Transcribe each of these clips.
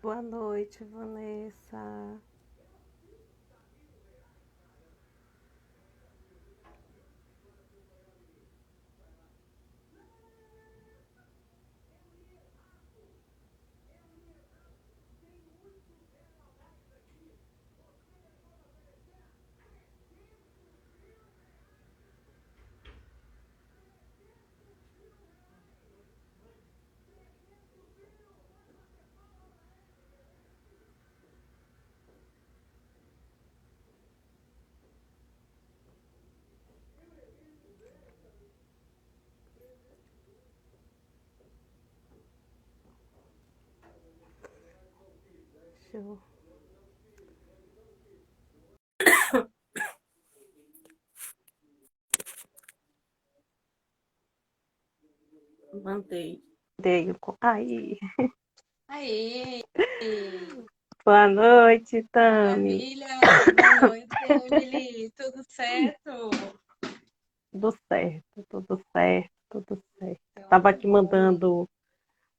Boa noite, Vanessa. Deixa eu... Mandei. Aí. Aê! Boa noite, Tami. Maravilha! Boa noite, Emily. Tudo certo? Tudo certo, tudo certo, tudo certo. Então, Tava tá aqui bom.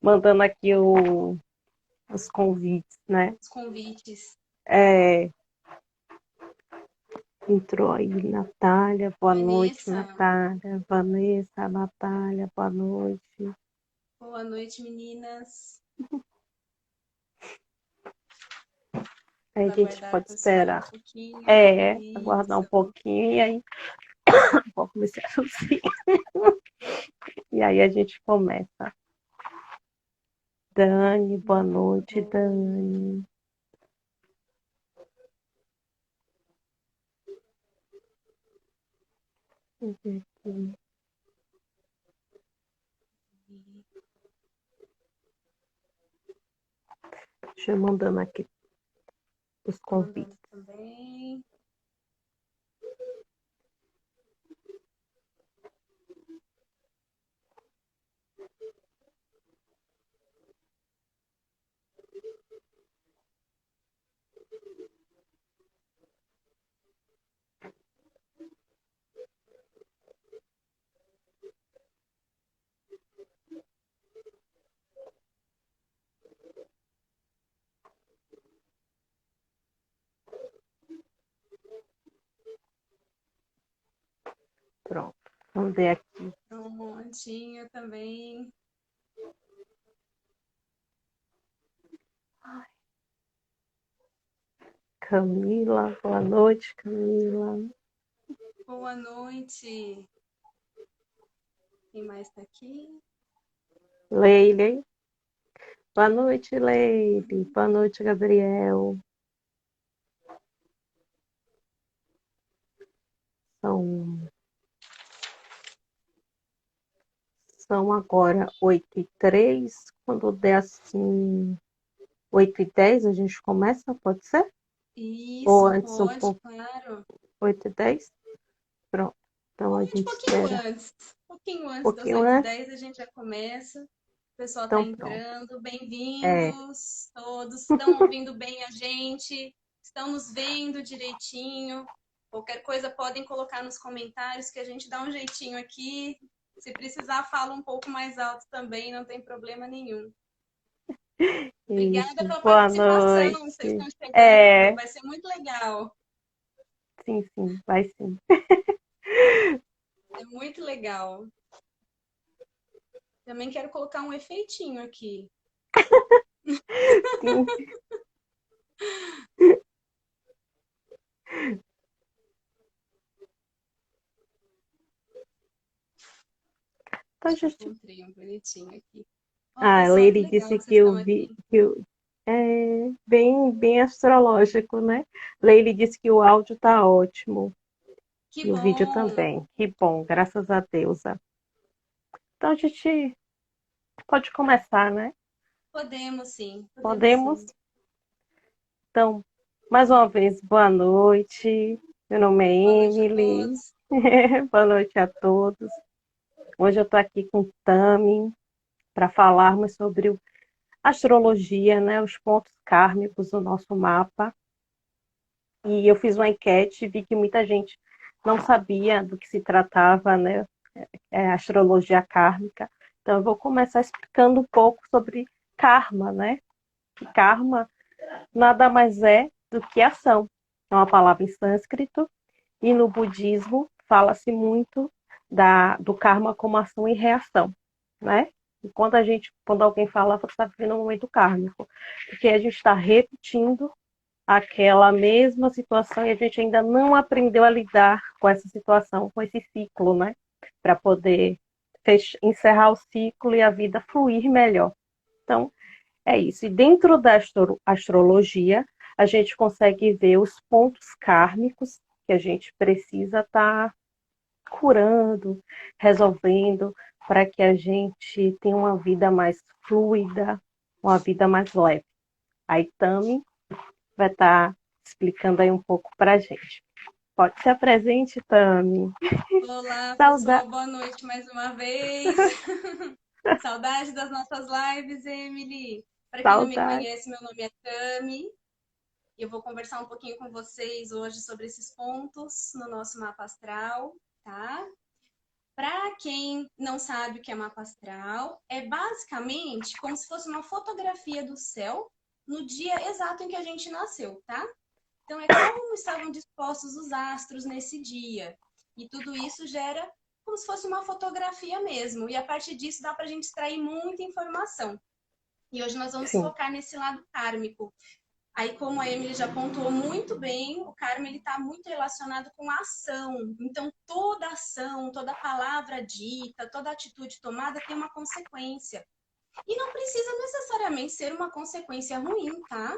mandando aqui os convites, né? Os convites. É, entrou aí, Natália, boa noite, Vanessa, Natália. Vanessa, Natália, boa noite. boa noite, meninas. Aí a Vamos gente aguardar o pode pessoal um esperar. pouquinho. Aguardar um Isso. pouquinho e aí vou começar assim. E aí a gente começa. Dani, boa noite, Dani. Deixa eu mandando aqui os Tô mandando convites. também. Pronto. Vamos ver aqui. Prontinho também. Camila, boa noite, Camila. Boa noite. Quem mais tá aqui? Leile. Boa noite, Leile. Boa noite, Gabriel. São, são agora 8h03. Quando der assim 8h10, a gente começa, pode ser? Ou Isso, antes um pode, pouco, claro. 8h10? Pronto. Então a Pode um gente pouquinho espera antes. Um pouquinho um antes das pouquinho oito h antes. 10 a gente já começa. O pessoal está Então pronto. entrando. É, Bem-vindos todos. Estão ouvindo bem a gente? Estão nos vendo direitinho? Qualquer coisa podem colocar nos comentários que a gente dá um jeitinho aqui. Se precisar, fala um pouco mais alto também, não tem problema nenhum. Obrigada isso. pela Boa participação. noite. Vocês estão chegando, É, vai ser muito legal. sim, sim, vai sim. É muito legal. Também quero colocar um efeitinho aqui. Sim. Então, gente... Encontrei um bonitinho aqui. Ó, Ah, pessoal, que Leire legal disse que que vocês estão eu vi aqui. é bem astrológico, né? Leire disse que o áudio tá ótimo Que e o vídeo bom! também. Que bom, graças a Deus. Então a gente pode começar, né? Podemos sim, podemos Podemos? sim. Então, mais uma vez, boa noite. Meu nome é Boa noite a Emily. todos. Boa noite a todos. Hoje eu estou aqui com o Tami para falarmos sobre astrologia, né? Os pontos kármicos do nosso mapa. E eu fiz uma enquete e vi que muita gente não sabia do que se tratava, né? Astrologia kármica. Então eu vou começar explicando um pouco sobre karma, né? que karma nada mais é do que ação. É uma palavra em sânscrito, e no budismo fala-se muito do karma como ação e reação, né? E quando alguém fala, você está vivendo um momento kármico, porque a gente está repetindo aquela mesma situação e a gente ainda não aprendeu a lidar com essa situação, com esse ciclo, né? Para poder encerrar o ciclo e a vida fluir melhor. Então, é isso. E dentro da astrologia, a gente consegue ver os pontos kármicos que a gente precisa estar curando, resolvendo, para que a gente tenha uma vida mais fluida, uma vida mais leve. A Tami vai estar explicando aí um pouco para a gente. Pode se apresente, Tami. Olá, Saudade. pessoal, boa noite mais uma vez. Saudade das nossas lives, Emily. Para quem não me Saudade. conhece, meu nome é Tami. Eu vou conversar um pouquinho com vocês hoje sobre esses pontos no nosso mapa astral, tá? Para quem não sabe o que é mapa astral, é basicamente como se fosse uma fotografia do céu no dia exato em que a gente nasceu, tá? Então, é como estavam dispostos os astros nesse dia. E tudo isso gera como se fosse uma fotografia mesmo. E a partir disso dá para a gente extrair muita informação. E hoje nós vamos Sim. focar nesse lado kármico. Aí, como a Emily já pontuou muito bem, o karma está muito relacionado com a ação. Então, toda ação, toda palavra dita, toda atitude tomada tem uma consequência. E não precisa necessariamente ser uma consequência ruim, tá?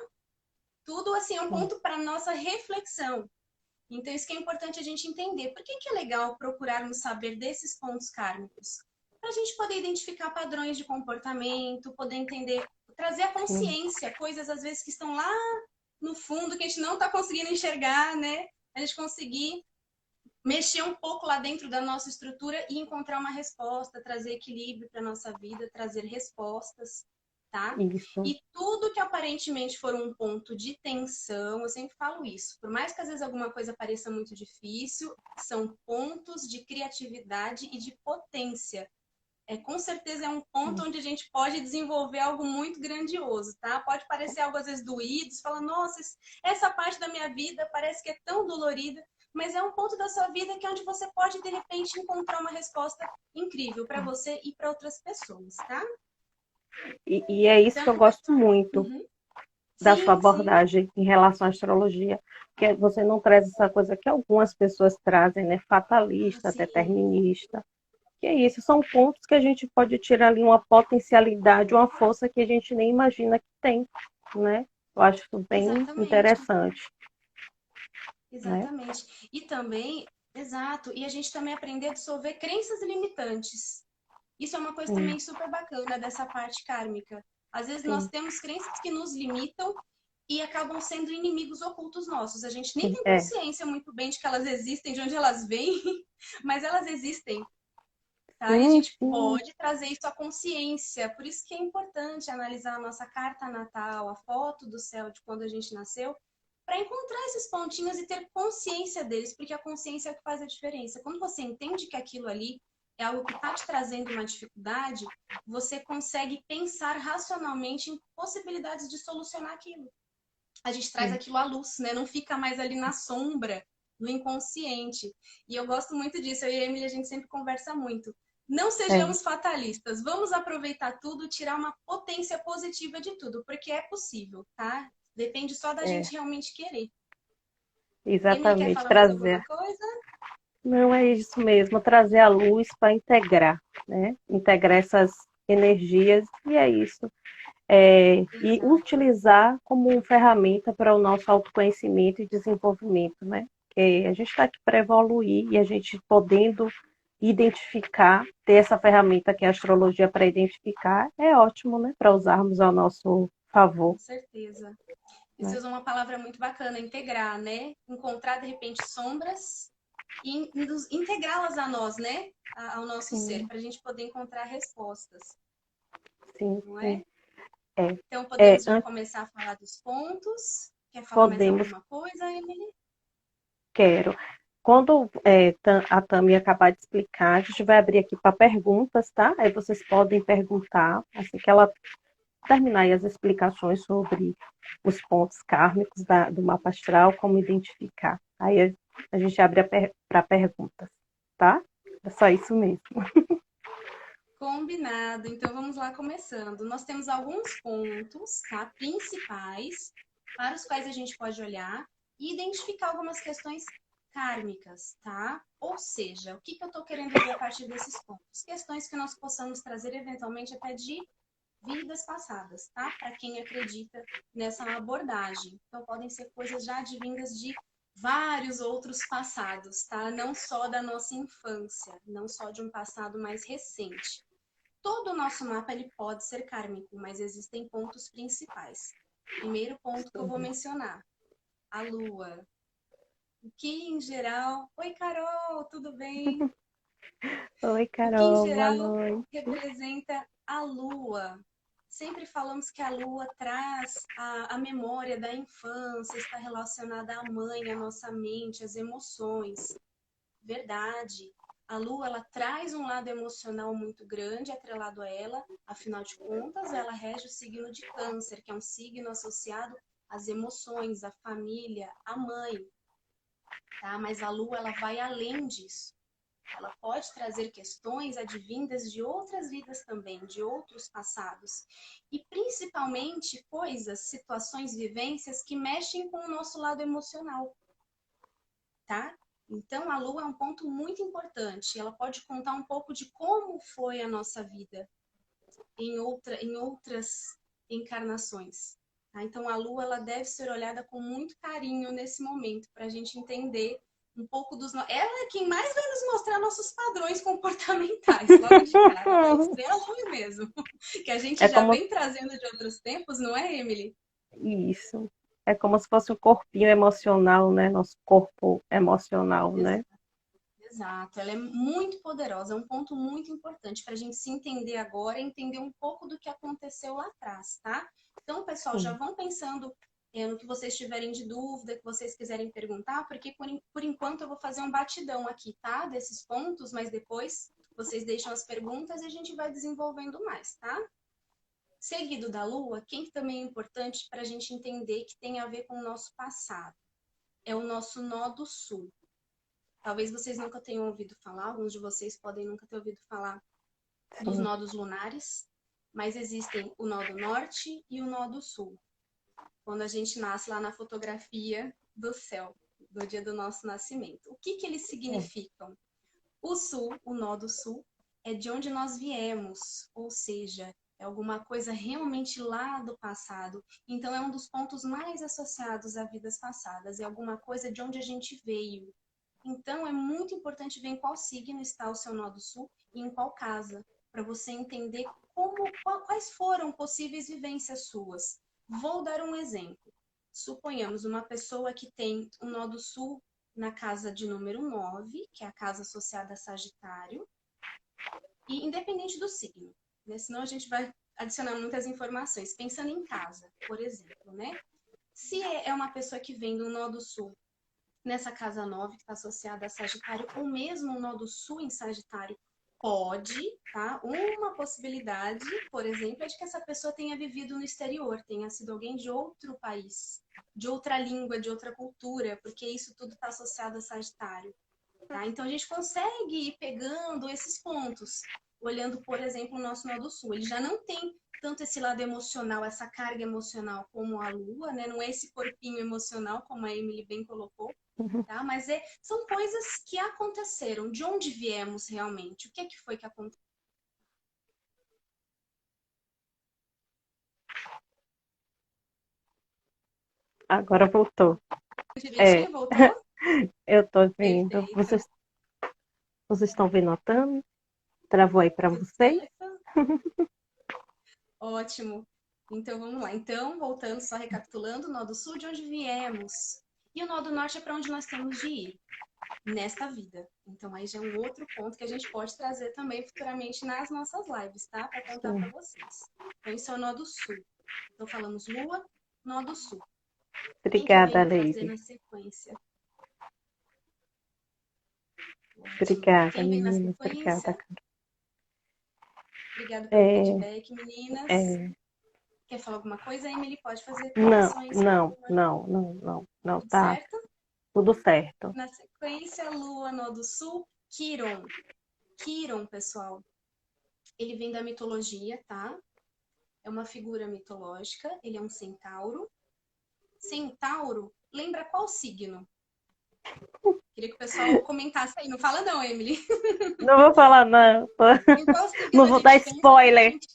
Tudo assim é um ponto para nossa reflexão. Então, isso que é importante a gente entender. Por que é legal procurarmos saber desses pontos kármicos? Para a gente poder identificar padrões de comportamento, poder entender, trazer a consciência, coisas às vezes que estão lá no fundo, que a gente não está conseguindo enxergar, né? A gente conseguir mexer um pouco lá dentro da nossa estrutura e encontrar uma resposta, trazer equilíbrio para a nossa vida, trazer respostas, tá? Isso. E tudo que aparentemente for um ponto de tensão, eu sempre falo isso, por mais que às vezes alguma coisa pareça muito difícil, são pontos de criatividade e de potência. Com certeza é um ponto onde a gente pode desenvolver algo muito grandioso, tá? Pode parecer algo às vezes doído, você fala, nossa, essa parte da minha vida parece que é tão dolorida, mas é um ponto da sua vida que é onde você pode, de repente, encontrar uma resposta incrível para você e para outras pessoas, tá? E é isso Então, que eu gosto muito da sua sim, sim. abordagem em relação à astrologia, que você não traz essa coisa que algumas pessoas trazem, né? Fatalista, Sim, determinista. Que é isso, são pontos que a gente pode tirar ali uma potencialidade, uma força que a gente nem imagina que tem, né? Eu acho isso bem exatamente. interessante, né? Exatamente. E também, exato, e a gente também aprender a dissolver crenças limitantes. Isso é uma coisa Sim, também super bacana dessa parte kármica. Às vezes nós sim, temos crenças que nos limitam e acabam sendo inimigos ocultos nossos. A gente nem sim, tem consciência muito bem de que elas existem, de onde elas vêm, mas elas existem, tá? E a sim, gente sim, pode trazer isso à consciência. Por isso que é importante analisar a nossa carta natal, a foto do céu de quando a gente nasceu, para encontrar esses pontinhos e ter consciência deles, porque a consciência é o que faz a diferença. Quando você entende que aquilo ali é algo que está te trazendo uma dificuldade, você consegue pensar racionalmente em possibilidades de solucionar aquilo. A gente traz sim. aquilo à luz, né? Não fica mais ali na sombra, no inconsciente. E eu gosto muito disso. Eu e a Emily, a gente sempre conversa muito. Não É, sejamos fatalistas. Vamos aproveitar tudo, tirar uma potência positiva de tudo, porque é possível, tá? Depende só da é, gente realmente querer. Emily, quer exatamente, falar mais trazer. alguma coisa? Não é isso mesmo, trazer a luz para integrar, né? Integrar essas energias, e é isso. E Exato. utilizar como uma ferramenta para o nosso autoconhecimento e desenvolvimento, né? Porque a gente está aqui para evoluir e a gente podendo identificar, ter essa ferramenta que é a astrologia para identificar, é ótimo, né? Para usarmos ao nosso favor, Com certeza. E você né? usou uma palavra muito bacana, integrar, né? Encontrar, de repente, sombras e integrá-las a nós, né? Ao nosso ser, Sim, para a gente poder encontrar respostas, sim, não sim. é? É, Então, é, podemos já começar a falar dos pontos. Quer falar mais podemos, alguma coisa, Emily? quero. Quando a Tami acabar de explicar, a gente vai abrir aqui para perguntas, tá? Aí vocês podem perguntar, assim que ela terminar aí as explicações sobre os pontos kármicos do mapa astral, como identificar. Aí a gente abre para perguntas, tá? É só isso mesmo. Combinado. Então vamos lá começando. Nós temos alguns pontos, tá, principais para os quais a gente pode olhar e identificar algumas questões kármicas, tá? Ou seja, o que eu estou querendo ver a partir desses pontos? Questões que nós possamos trazer eventualmente até de vidas passadas, tá? Para quem acredita nessa abordagem. Então podem ser coisas já advindas de vários outros passados, tá? Não só da nossa infância, não só de um passado mais recente. Todo o nosso mapa ele pode ser kármico, mas existem pontos principais. Primeiro ponto que eu vou mencionar, a Lua. O que em geral... Oi, Carol, tudo bem? Oi, O que em Carol, boa geral noite. representa a Lua? Sempre falamos que a Lua traz a memória da infância, está relacionada à mãe, à nossa mente, às emoções. Verdade. A Lua, ela traz um lado emocional muito grande atrelado a ela, afinal de contas, ela rege o signo de Câncer, que é um signo associado às emoções, à família, à mãe, tá? Mas a Lua, ela vai além disso. Ela pode trazer questões advindas de outras vidas também, de outros passados. E principalmente coisas, situações, vivências que mexem com o nosso lado emocional, tá? Então, a Lua é um ponto muito importante. Ela pode contar um pouco de como foi a nossa vida em outras encarnações. Tá? Então, a Lua ela deve ser olhada com muito carinho nesse momento, para a gente entender um pouco dos... Ela é quem mais vai nos mostrar nossos padrões comportamentais, logo de cara. Vai ser a Lua mesmo. Que a gente É já como vem trazendo de outros tempos, não é, Emily? isso. É como se fosse um corpinho emocional, né? Nosso corpo emocional, né? Exato, ela é muito poderosa, é um ponto muito importante para a gente se entender agora e entender um pouco do que aconteceu lá atrás, tá? Então, pessoal, já Sim. vão pensando no que vocês tiverem de dúvida, que vocês quiserem perguntar, porque por enquanto eu vou fazer um batidão aqui, tá? Desses pontos, mas depois vocês deixam as perguntas e a gente vai desenvolvendo mais, tá? Seguido da Lua, quem também é importante para a gente entender que tem a ver com o nosso passado? É o nosso nó do sul. Talvez vocês nunca tenham ouvido falar, alguns de vocês podem nunca ter ouvido falar dos Sim. nodos lunares, mas existem o nó do norte e o nó do sul. Quando a gente nasce lá na fotografia do céu, do dia do nosso nascimento. O que eles É. significam? O sul, o nó do sul, é de onde nós viemos, ou seja, é alguma coisa realmente lá do passado. Então, é um dos pontos mais associados a vidas passadas, é alguma coisa de onde a gente veio. Então, é muito importante ver em qual signo está o seu nó do sul e em qual casa, para você entender quais foram possíveis vivências suas. Vou dar um exemplo. Suponhamos uma pessoa que tem um nó do sul na casa de número 9, que é a casa associada a Sagitário, e independente do signo, né? Senão a gente vai adicionar muitas informações. Pensando em casa, por exemplo, né? Se é uma pessoa que vem do nó do sul nessa casa 9 que está associada a Sagitário, ou mesmo o nó do sul em Sagitário, pode, tá? Uma possibilidade, por exemplo, é de que essa pessoa tenha vivido no exterior, tenha sido alguém de outro país, de outra língua, de outra cultura, porque isso tudo está associado a Sagitário, tá? Então a gente consegue ir pegando esses pontos, olhando, por exemplo, o nosso nó do sul. Ele já não tem tanto esse lado emocional, essa carga emocional como a Lua, né? Não é esse corpinho emocional, como a Emily bem colocou, tá? Mas são coisas que aconteceram. De onde viemos realmente? O que é que foi que aconteceu? Agora voltou. É, Direitinho? Voltou? eu tô vendo. Perfeito. Vocês estão vendo a Tami? Travou aí para Tudo vocês? certo? Ótimo. Então vamos lá. Então, voltando, só recapitulando, o nó do sul de onde viemos. E o nó do norte é para onde nós temos de ir nesta vida. Então aí já é um outro ponto que a gente pode trazer também futuramente nas nossas lives, tá? Para contar para Sim. vocês. Então isso é o nó do sul. Então falamos lua, nó do sul. Quem que eu Obrigada, venho trazer Leide. na sequência? Ótimo. Obrigada, Quem vem na meninas. sequência? Obrigada. Obrigada pelo É, feedback, meninas. é, Quer falar alguma coisa, Emily? Pode fazer Não, correções, por não, favor. não, não, não, não, Tudo tá certo? tudo certo. Na sequência, Lua no do Sul, Quiron. Quiron, pessoal, ele vem da mitologia, tá? É uma figura mitológica, ele é um centauro. Centauro, lembra qual signo? Queria que o pessoal comentasse aí. Não fala não, Emily. Não vou falar, não. Em qual signo Não a vou dar gente pensa quando a spoiler. gente...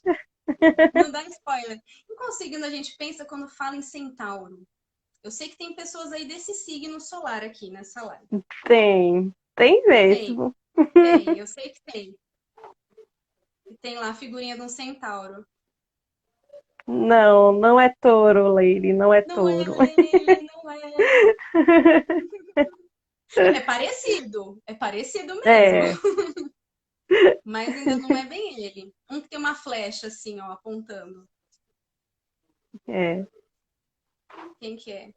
Não dá spoiler. Em qual signo a gente pensa quando fala em centauro? Eu sei que tem pessoas aí desse signo solar aqui nessa live. Tem Tem, mesmo. tem, eu sei que tem. E tem lá a figurinha de um centauro. Não, não é touro, Lady, não é Não é, touro. Leila, não é. É parecido mesmo. É, Mas ainda não é bem ele. Um que tem uma flecha assim, ó, apontando. é. Quem que é?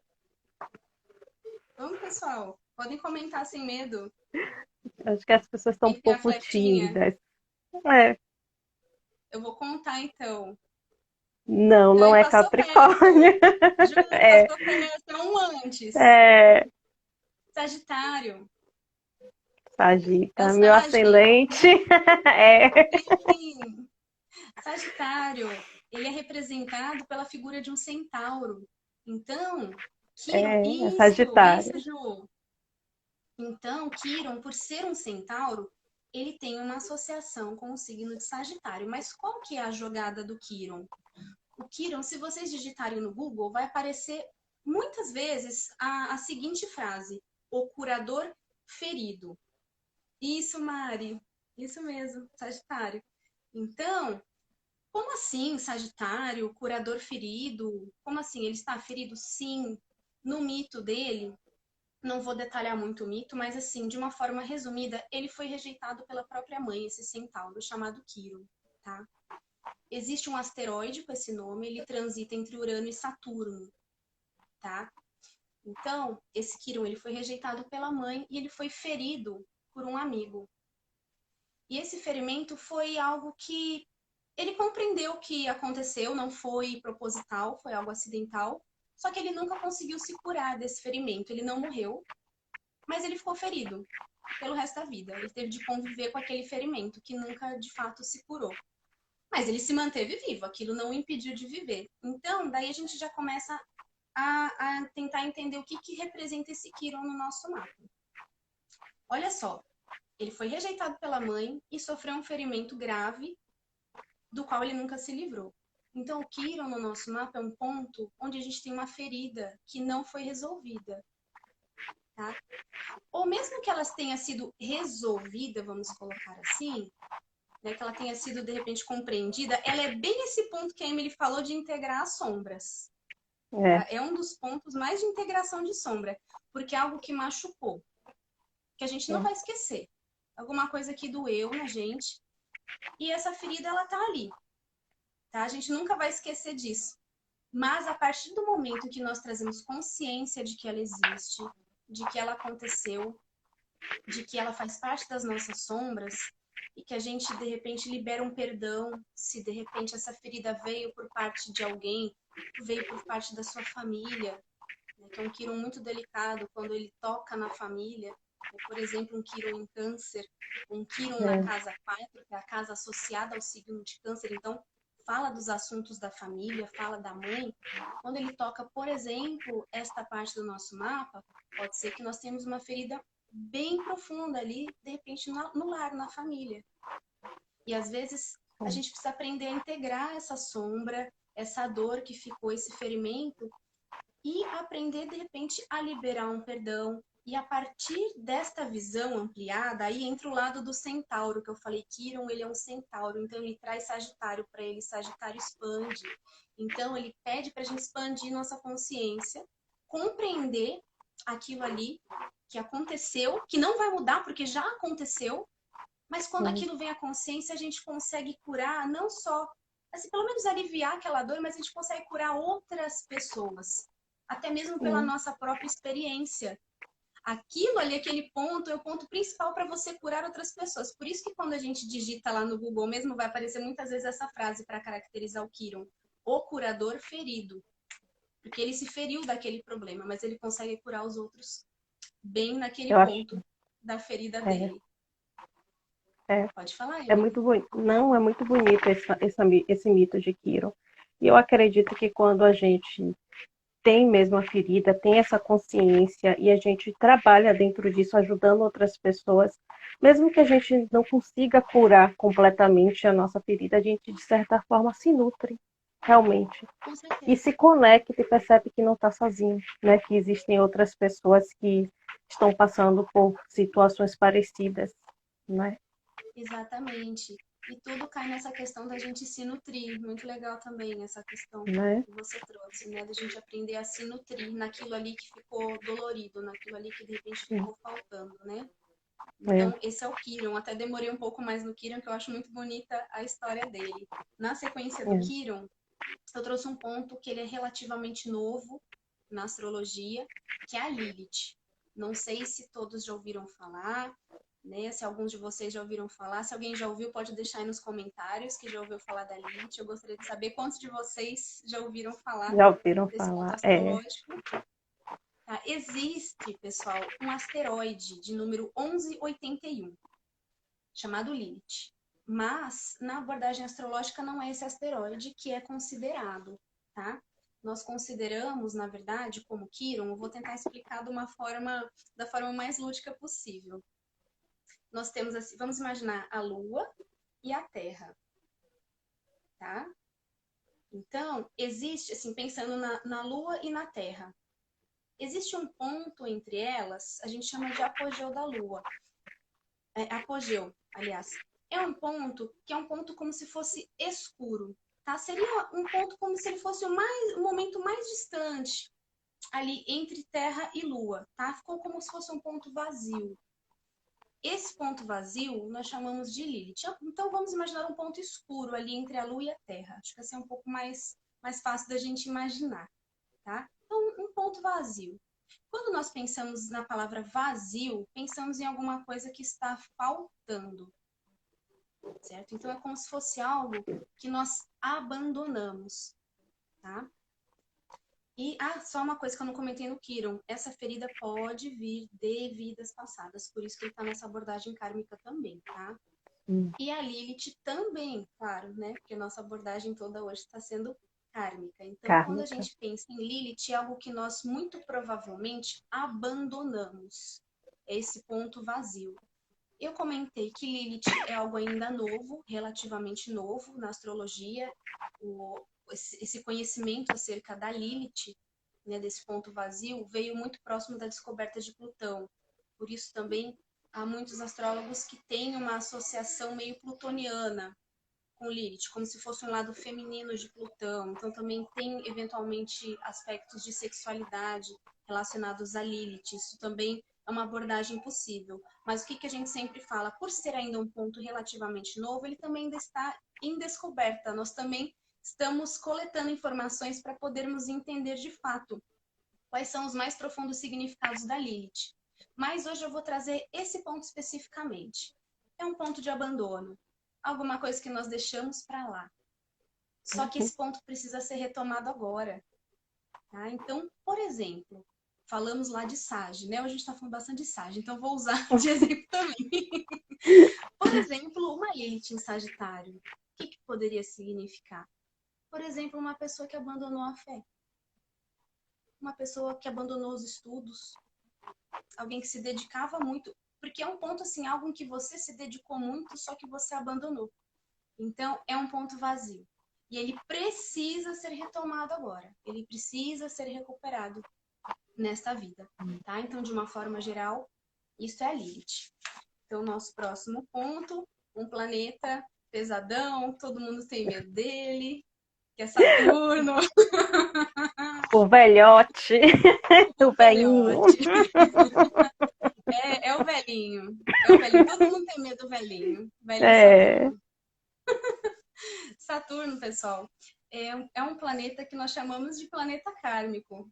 Vamos, pessoal. Podem comentar sem medo. Acho que as pessoas estão Quem um que tem a pouco flechinha? tímidas. É. Eu vou contar então. Não, não Ai, é passou perto. Capricórnio. Ju, É, passou perto. É um antes. é. Sagitário. É o Sagita, meu Sage. ascendente. É, Sim. Sagitário. Ele é representado pela figura de um centauro. Então, Quiron. é Isso, Sagitário. Ju. Então, Quiron, por ser um centauro, ele tem uma associação com o signo de Sagitário. Mas qual que é a jogada do Quiron? O Quiron, se vocês digitarem no Google, vai aparecer muitas vezes a seguinte frase: o curador ferido. Isso, Mari. Isso mesmo, Sagitário. Então, como assim, Sagitário, curador ferido? Como assim? Ele está ferido? Sim. No mito dele, não vou detalhar muito o mito, mas assim, de uma forma resumida, ele foi rejeitado pela própria mãe, esse centauro, chamado Quirón, tá? Existe um asteroide com esse nome, ele transita entre Urano e Saturno, tá? Então, esse Quirón, ele foi rejeitado pela mãe e ele foi ferido por um amigo. E esse ferimento foi algo que ele compreendeu que aconteceu, não foi proposital, foi algo acidental, só que ele nunca conseguiu se curar desse ferimento, ele não morreu, mas ele ficou ferido pelo resto da vida. Ele teve de conviver com aquele ferimento que nunca de fato se curou. Mas ele se manteve vivo, aquilo não o impediu de viver. Então, daí a gente já começa a tentar entender o que representa esse Quiron no nosso mapa. Olha só, ele foi rejeitado pela mãe e sofreu um ferimento grave do qual ele nunca se livrou. Então, o Quiron no nosso mapa é um ponto onde a gente tem uma ferida que não foi resolvida, tá? Ou mesmo que ela tenha sido resolvida, vamos colocar assim, né, que ela tenha sido de repente compreendida, ela é bem esse ponto que a Emily falou de integrar as sombras. É. Tá? É um dos pontos mais de integração de sombra, porque é algo que machucou, que a gente não vai esquecer. Alguma coisa que doeu na gente, e essa ferida ela tá ali, tá? A gente nunca vai esquecer disso. Mas a partir do momento que nós trazemos consciência de que ela existe, de que ela aconteceu, de que ela faz parte das nossas sombras e que a gente de repente libera um perdão, se de repente essa ferida veio por parte de alguém, veio por parte da sua família, né, que é um quirón muito delicado quando ele toca na família, né, por exemplo, um quirón em câncer, um quirón na É. casa 4, que é a casa associada ao signo de câncer, então fala dos assuntos da família, fala da mãe. Quando ele toca, por exemplo, esta parte do nosso mapa, pode ser que nós temos uma ferida bem profunda ali, de repente, no lar, na família. E às vezes a gente precisa aprender a integrar essa sombra, essa dor que ficou, esse ferimento, e aprender, de repente, a liberar um perdão. E a partir desta visão ampliada, aí entra o lado do centauro, que eu falei, Quiron, ele é um centauro, então ele traz Sagitário para ele, Sagitário expande. Então ele pede para a gente expandir nossa consciência, compreender aquilo ali que aconteceu, que não vai mudar porque já aconteceu, mas quando aquilo vem à consciência, a gente consegue curar não só, assim, pelo menos aliviar aquela dor, mas a gente consegue curar outras pessoas, até mesmo pela nossa própria experiência. Aquilo ali, aquele ponto, é o ponto principal para você curar outras pessoas. Por isso que quando a gente digita lá no Google mesmo, vai aparecer muitas vezes essa frase para caracterizar o Quiron. o curador ferido. Porque ele se feriu daquele problema, mas ele consegue curar os outros bem naquele Eu acho. ponto da ferida É, dele. é, Pode falar, é Emily. muito bonito. Não, é muito bonito esse mito de Kiron. E eu acredito que quando a gente tem mesmo a ferida, tem essa consciência e a gente trabalha dentro disso, ajudando outras pessoas, mesmo que a gente não consiga curar completamente a nossa ferida, a gente, de certa forma, se nutre, realmente. Com E certeza. se conecta e percebe que não está sozinho, né? Que existem outras pessoas que estão passando por situações parecidas, né? Exatamente. E tudo cai nessa questão da gente se nutrir. Muito legal também essa questão Né? que você trouxe, né? Da gente aprender a se nutrir naquilo ali que ficou dolorido, naquilo ali que de repente ficou faltando, né? É, Então, esse é o Kiron. Até demorei um pouco mais no Kiron, que eu acho muito bonita a história dele. Na sequência do é. Kiron, eu trouxe um ponto que ele é relativamente novo na astrologia, que é a Lilith. Não sei se todos já ouviram falar, né? Se alguns de vocês já ouviram falar. Se alguém já ouviu, pode deixar aí nos comentários que já ouviu falar da Lilith. Eu gostaria de saber quantos de vocês já ouviram falar Já ouviram desse ponto falar? É. astrológico. Tá? Existe, pessoal, um asteroide de número 1181, chamado Lilith. Mas, na abordagem astrológica, não é esse asteroide que é considerado, tá? Nós consideramos, na verdade, como Quiron, eu vou tentar explicar da forma mais lúdica possível. Nós temos assim, vamos imaginar a Lua e a Terra, tá? Então, existe, assim, pensando na Lua e na Terra, existe um ponto entre elas, a gente chama de apogeu da Lua. Apogeu, aliás, é um ponto que é um ponto como se fosse escuro, tá? Seria um ponto como se ele fosse o momento mais distante ali entre Terra e Lua, tá? Ficou como se fosse um ponto vazio. Esse ponto vazio nós chamamos de Lilith. Então vamos imaginar um ponto escuro ali entre a Lua e a Terra. Acho que vai ser um pouco mais fácil da gente imaginar, tá? Então um ponto vazio. Quando nós pensamos na palavra vazio, pensamos em alguma coisa que está faltando, certo? Então é como se fosse algo que nós abandonamos, tá? E só uma coisa que eu não comentei no Kiron, essa ferida pode vir de vidas passadas, por isso que ele está nessa abordagem kármica também, tá? E a Lilith também, claro, né? Porque a nossa abordagem toda hoje está sendo kármica. Então, quando a Kármica. gente pensa em Lilith, é algo que nós muito provavelmente abandonamos. É esse ponto vazio. Eu comentei que Lilith é algo ainda novo, relativamente novo na astrologia. Esse conhecimento acerca da Lilith, né, desse ponto vazio, veio muito próximo da descoberta de Plutão. Por isso também há muitos astrólogos que têm uma associação meio plutoniana com Lilith, como se fosse um lado feminino de Plutão. Então também tem eventualmente aspectos de sexualidade relacionados a Lilith. Isso também é uma abordagem possível. Mas o que a gente sempre fala, por ser ainda um ponto relativamente novo, ele também ainda está em descoberta. Nós também estamos coletando informações para podermos entender de fato quais são os mais profundos significados da Lilith. Mas hoje eu vou trazer esse ponto especificamente. É um ponto de abandono, alguma coisa que nós deixamos para lá. Só que esse ponto precisa ser retomado agora. Tá? Então, por exemplo, falamos lá de Sage, né? Hoje a gente está falando bastante de Sage, então vou usar de exemplo também. Por exemplo, uma Lilith em Sagitário. O que poderia significar? Por exemplo, uma pessoa que abandonou a fé. Uma pessoa que abandonou os estudos. Alguém que se dedicava muito. Porque é um ponto, assim, algo em que você se dedicou muito, só que você abandonou. Então, é um ponto vazio. E ele precisa ser retomado agora. Ele precisa ser recuperado nesta vida, tá? Então, de uma forma geral, isso é a Lilith. Então, nosso próximo ponto, um planeta pesadão, todo mundo tem medo dele, que é Saturno. O velhote, o O velhinho. velhote. É o velhinho. É o velhinho. Todo mundo tem medo do velhinho. Velhinho É, Saturno. Saturno, pessoal, é um planeta que nós chamamos de planeta kármico.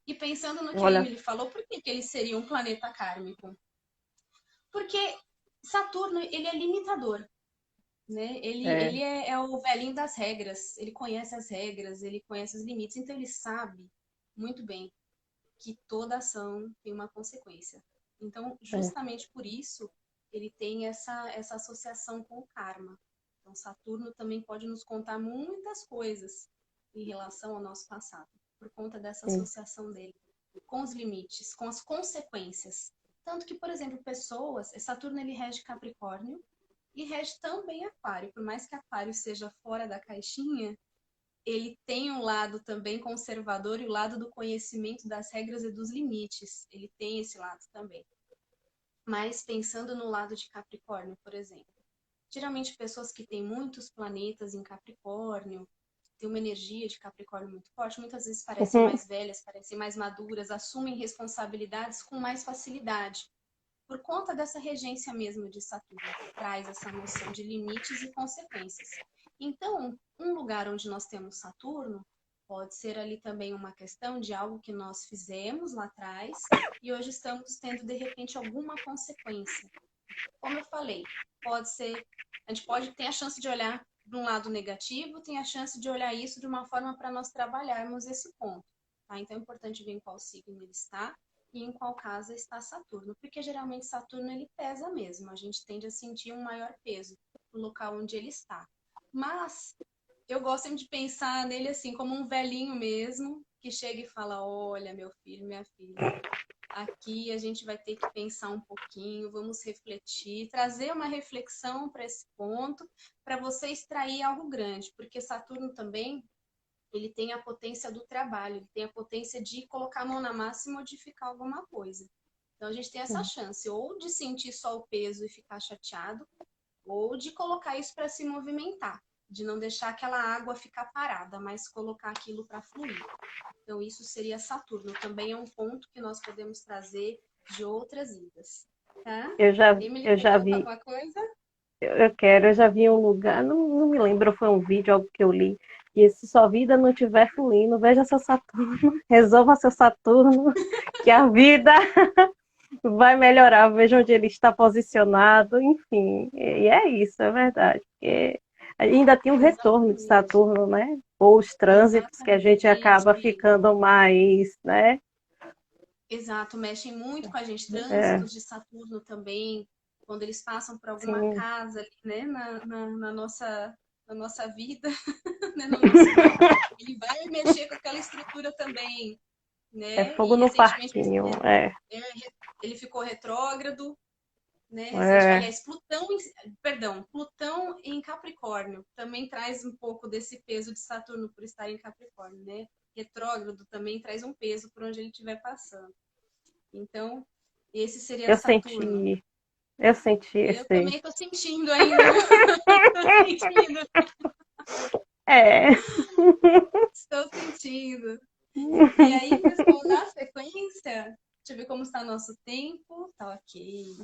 E pensando no que a olha, Emily falou, por que ele seria um planeta kármico? Porque Saturno, ele é limitador. né? Ele, É, ele é, é o velhinho das regras, ele conhece as regras, ele conhece os limites, então ele sabe muito bem que toda ação tem uma consequência. Então, é, justamente por isso, ele tem essa associação com o karma. Então, Saturno também pode nos contar muitas coisas em relação ao nosso passado, por conta dessa sim. associação dele com os limites, com as consequências. Tanto que, por exemplo, pessoas, Saturno ele rege Capricórnio e rege também Aquário. Por mais que Aquário seja fora da caixinha, ele tem um lado também conservador e o lado do conhecimento das regras e dos limites. Ele tem esse lado também. Mas pensando no lado de Capricórnio, por exemplo, geralmente pessoas que têm muitos planetas em Capricórnio, têm uma energia de Capricórnio muito forte, muitas vezes parecem Uhum. mais velhas, parecem mais maduras, assumem responsabilidades com mais facilidade por conta dessa regência mesmo de Saturno, que traz essa noção de limites e consequências. Então, um lugar onde nós temos Saturno pode ser ali também uma questão de algo que nós fizemos lá atrás e hoje estamos tendo de repente alguma consequência. Como eu falei, pode ser, a gente pode ter a chance de olhar de um lado negativo, tem a chance de olhar isso de uma forma para nós trabalharmos esse ponto. Tá? Então é importante ver em qual signo ele está e em qual casa está Saturno, porque geralmente Saturno ele pesa mesmo, a gente tende a sentir um maior peso no local onde ele está. Mas eu gosto sempre de pensar nele assim como um velhinho mesmo, que chega e fala: "Olha, meu filho, minha filha, aqui a gente vai ter que pensar um pouquinho, vamos refletir, trazer uma reflexão para esse ponto, para você extrair algo grande, porque Saturno também, ele tem a potência do trabalho, ele tem a potência de colocar a mão na massa e modificar alguma coisa. Então a gente tem essa chance ou de sentir só o peso e ficar chateado, ou de colocar isso para se movimentar, de não deixar aquela água ficar parada, mas colocar aquilo para fluir. Então, isso seria Saturno. Também é um ponto que nós podemos trazer de outras idas. Tá? Emily, Eu quer já colocar vi, alguma coisa? eu já vi em um lugar, não me lembro, foi um vídeo, algo que eu li, e se sua vida não estiver fluindo, veja seu Saturno, resolva seu Saturno, que a vida vai melhorar, veja onde ele está posicionado, enfim, e é isso, é verdade. Porque ainda tem um retorno de Exatamente. Saturno, né? Ou os trânsitos que a gente acaba Exatamente. ficando mais, né? Exato, mexem muito com a gente. É, Trânsitos de Saturno também, quando eles passam por alguma sim. casa ali, né, na nossa vida, né, no nosso mapa, ele vai mexer com aquela estrutura também, É né? fogo E no recentemente parquinho, é, é, ele ficou retrógrado, né? é, Aliás, perdão, Plutão em Capricórnio também traz um pouco desse peso de Saturno por estar em Capricórnio, né? Retrógrado também traz um peso por onde ele estiver passando. Então, esse seria eu Saturno. senti, eu senti E eu esse, também estou sentindo ainda, estou sentindo, é, estou sentindo. E aí, pessoal, na sequência, deixa eu ver como está nosso tempo. Tá ok.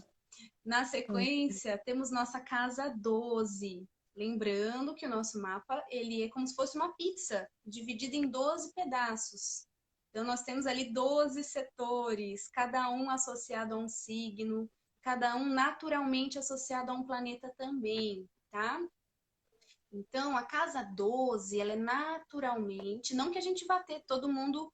Na sequência, temos nossa casa 12. Lembrando que o nosso mapa ele é como se fosse uma pizza, dividida em 12 pedaços. Então, nós temos ali 12 setores, cada um associado a um signo, cada um naturalmente associado a um planeta também, tá? Então, a casa 12, ela é naturalmente, não que a gente vá ter todo mundo,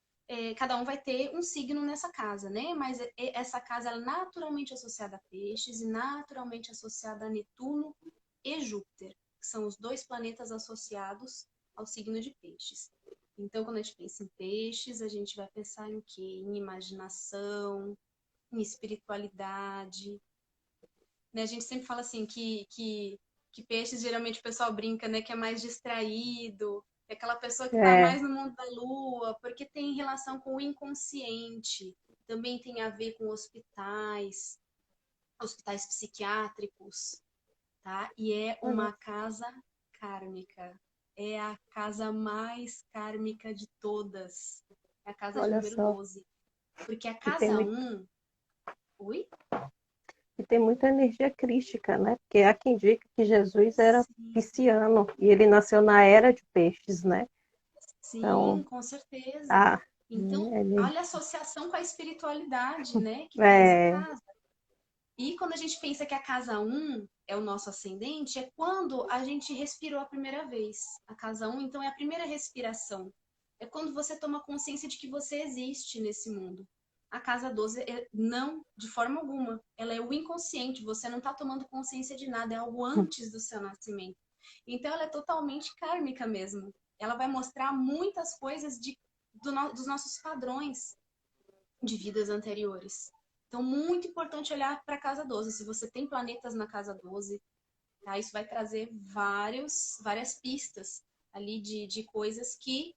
cada um vai ter um signo nessa casa, né? Mas essa casa ela é naturalmente associada a peixes e naturalmente associada a Netuno e Júpiter, que são os dois planetas associados ao signo de peixes. Então, quando a gente pensa em peixes, a gente vai pensar em quê? Em imaginação, em espiritualidade, né? A gente sempre fala assim que peixes geralmente o pessoal brinca, né? Que é mais distraído, é aquela pessoa que está é, mais no mundo da lua, porque tem relação com o inconsciente, também tem a ver com hospitais psiquiátricos, tá? E é uma casa kármica. É a casa mais kármica de todas. É a casa de olha número só, 12. Porque a e tem casa muito, um. Oi? e tem muita energia crística, né? Porque há quem diga que Jesus era Sim. pisciano e ele nasceu na era de peixes, né? Sim, Então, com certeza. ah, Então, ele, olha a associação com a espiritualidade, né, que faz a é, casa. E quando a gente pensa que a casa um é o nosso ascendente, é quando a gente respirou a primeira vez. A casa um, então, é a primeira respiração. É quando você toma consciência de que você existe nesse mundo. A casa 12 não, de forma alguma. Ela é o inconsciente, você não está tomando consciência de nada, é algo antes do seu nascimento. Então, ela é totalmente kármica mesmo. Ela vai mostrar muitas coisas dos nossos padrões de vidas anteriores. Então, muito importante olhar para a casa 12. Se você tem planetas na casa 12, tá? Isso vai trazer várias pistas ali de coisas que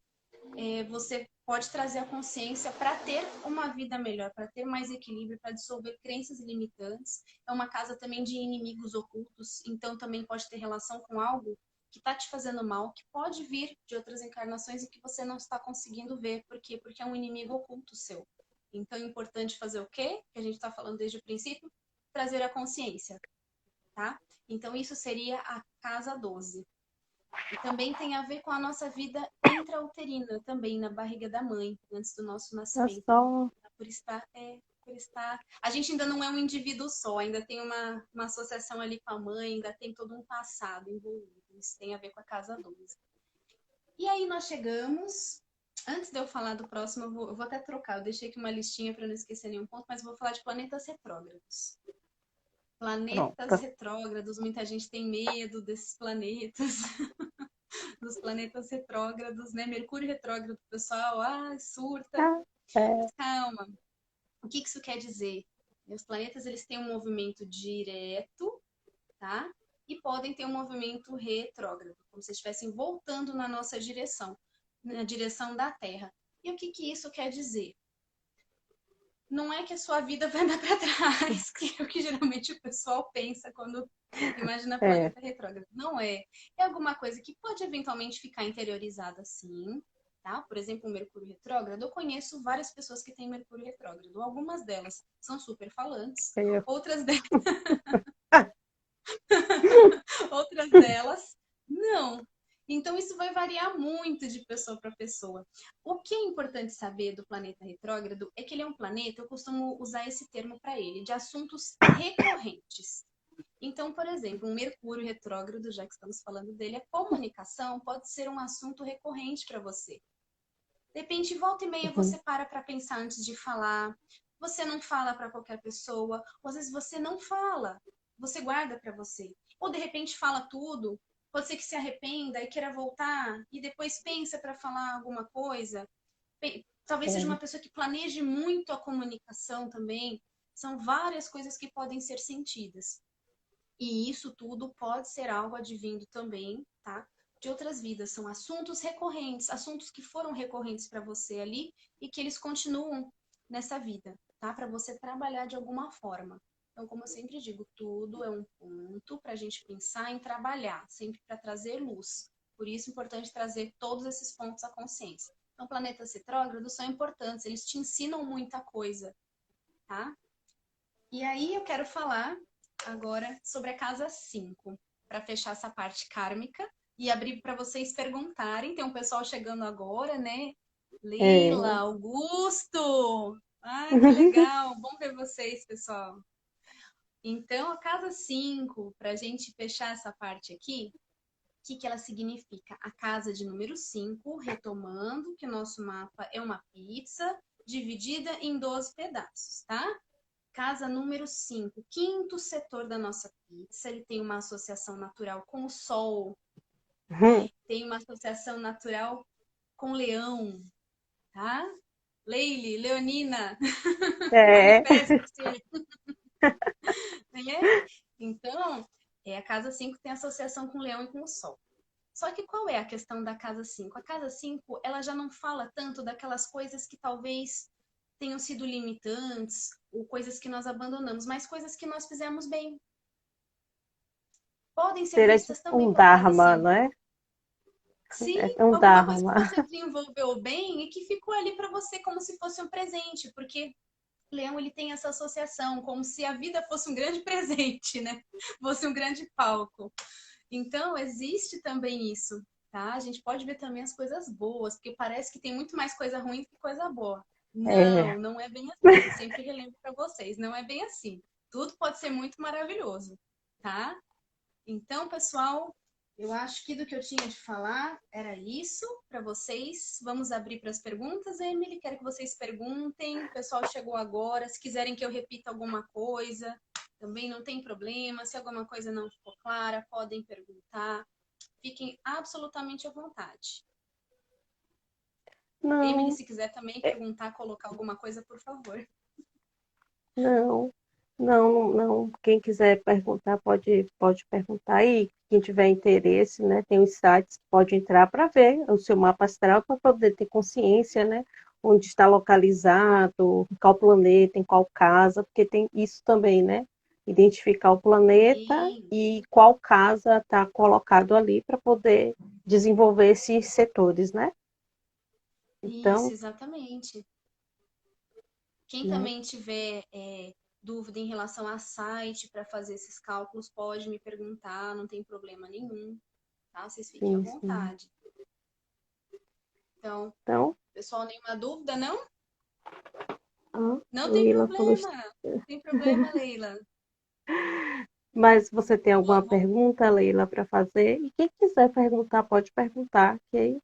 você pode trazer a consciência para ter uma vida melhor, para ter mais equilíbrio, para dissolver crenças limitantes. É uma casa também de inimigos ocultos, então também pode ter relação com algo que está te fazendo mal, que pode vir de outras encarnações e que você não está conseguindo ver. Por quê? Porque é um inimigo oculto seu. Então é importante fazer o quê? Que a gente está falando desde o princípio, trazer a consciência, tá? Então isso seria a casa 12. E também tem a ver com a nossa vida intrauterina, também na barriga da mãe, antes do nosso Eu nascimento. só... Por estar. A gente ainda não é um indivíduo só, ainda tem uma associação ali com a mãe, ainda tem todo um passado envolvido. Isso tem a ver com a casa 12. E aí nós chegamos. Antes de eu falar do próximo, eu vou até trocar. Eu deixei aqui uma listinha para não esquecer nenhum ponto, mas eu vou falar de planetas retrógrados. Planetas Pronto. retrógrados, muita gente tem medo desses planetas. Dos planetas retrógrados, né? Mercúrio retrógrado, pessoal, surta. Ah, é. Mas calma. O que isso quer dizer? Os planetas, eles têm um movimento direto, tá? E podem ter um movimento retrógrado, como se estivessem voltando na nossa direção, na direção da Terra. E o que isso quer dizer? Não é que a sua vida vai andar para trás, que é o que geralmente o pessoal pensa quando imagina É. planeta retrógrado. Não é. É alguma coisa que pode eventualmente ficar interiorizada, sim. Tá? Por exemplo, o Mercúrio retrógrado. Eu conheço várias pessoas que têm Mercúrio retrógrado. Algumas delas são super falantes, Eu... outras delas, outras delas não. Então, isso vai variar muito de pessoa para pessoa. O que é importante saber do planeta retrógrado é que ele é um planeta, eu costumo usar esse termo para ele, de assuntos recorrentes. Então, por exemplo, um Mercúrio retrógrado, já que estamos falando dele, a comunicação pode ser um assunto recorrente para você. De repente, volta e meia, Uhum. você para pensar antes de falar. Você não fala para qualquer pessoa. Ou às vezes você não fala. Você guarda para você. Ou de repente fala tudo. Pode ser que se arrependa e queira voltar. E depois pensa para falar alguma coisa. Talvez seja É. uma pessoa que planeje muito a comunicação também. São várias coisas que podem ser sentidas. E isso tudo pode ser algo advindo também, tá? De outras vidas. São assuntos recorrentes, assuntos que foram recorrentes para você ali e que eles continuam nessa vida, tá? Para você trabalhar de alguma forma. Então, como eu sempre digo, tudo é um ponto para a gente pensar em trabalhar, sempre para trazer luz. Por isso é importante trazer todos esses pontos à consciência. Então, planetas retrógrados são importantes, eles te ensinam muita coisa, tá? E aí eu quero falar agora sobre a casa 5, para fechar essa parte kármica e abrir para vocês perguntarem. Tem um pessoal chegando agora, né? Leila, É. Augusto! Ah, que legal! Bom ver vocês, pessoal. Então, a casa 5, para a gente fechar essa parte aqui, o que ela significa? A casa de número 5, retomando que o nosso mapa é uma pizza dividida em 12 pedaços, tá? Casa número 5, quinto setor da nossa pizza, ele tem uma associação natural com o Sol, Uhum. tem uma associação natural com o Leão, tá? Leile, Leonina, É. manifesta-se, né? Então, a casa 5 tem associação com o Leão e com o Sol. Só que qual é a questão da casa 5? A casa 5, ela já não fala tanto daquelas coisas que talvez tenham sido limitantes, ou coisas que nós abandonamos, mas coisas que nós fizemos bem. Podem ser Seria vistas tipo também um por casa Dharma, 5. não é? Sim, É um alguma coisa que Dharma. você desenvolveu bem e que ficou ali para você como se fosse um presente, porque o Leão ele tem essa associação, como se a vida fosse um grande presente, né? Fosse um grande palco. Então, existe também isso, tá? A gente pode ver também as coisas boas, porque parece que tem muito mais coisa ruim do que coisa boa. É. Não, não é bem assim. Sempre relembro para vocês, não é bem assim. Tudo pode ser muito maravilhoso, tá? Então, pessoal, eu acho que do que eu tinha de falar era isso para vocês. Vamos abrir para as perguntas, Emily. Quero que vocês perguntem. O pessoal chegou agora. Se quiserem que eu repita alguma coisa, também não tem problema. Se alguma coisa não ficou clara, podem perguntar. Fiquem absolutamente à vontade. Emily, Não, se quiser também é, perguntar, colocar alguma coisa, por favor. não, não. Quem quiser perguntar, pode perguntar aí. Quem tiver interesse, né? Tem os sites, pode entrar para ver o seu mapa astral para poder ter consciência, né? Onde está localizado, em qual planeta, em qual casa, porque tem isso também, né? Identificar o planeta Sim, e qual casa está colocado ali para poder desenvolver esses setores, né? isso, Então, exatamente. Quem né? também tiver dúvida em relação a site para fazer esses cálculos, pode me perguntar, não tem problema nenhum, tá? Vocês fiquem à Sim, sim. vontade. Então, Então, pessoal, nenhuma dúvida, não? Não tem Leila falou. problema. Não tem problema, Leila. Mas você tem alguma Vamos. pergunta, Leila, para fazer? E quem quiser perguntar, pode perguntar, que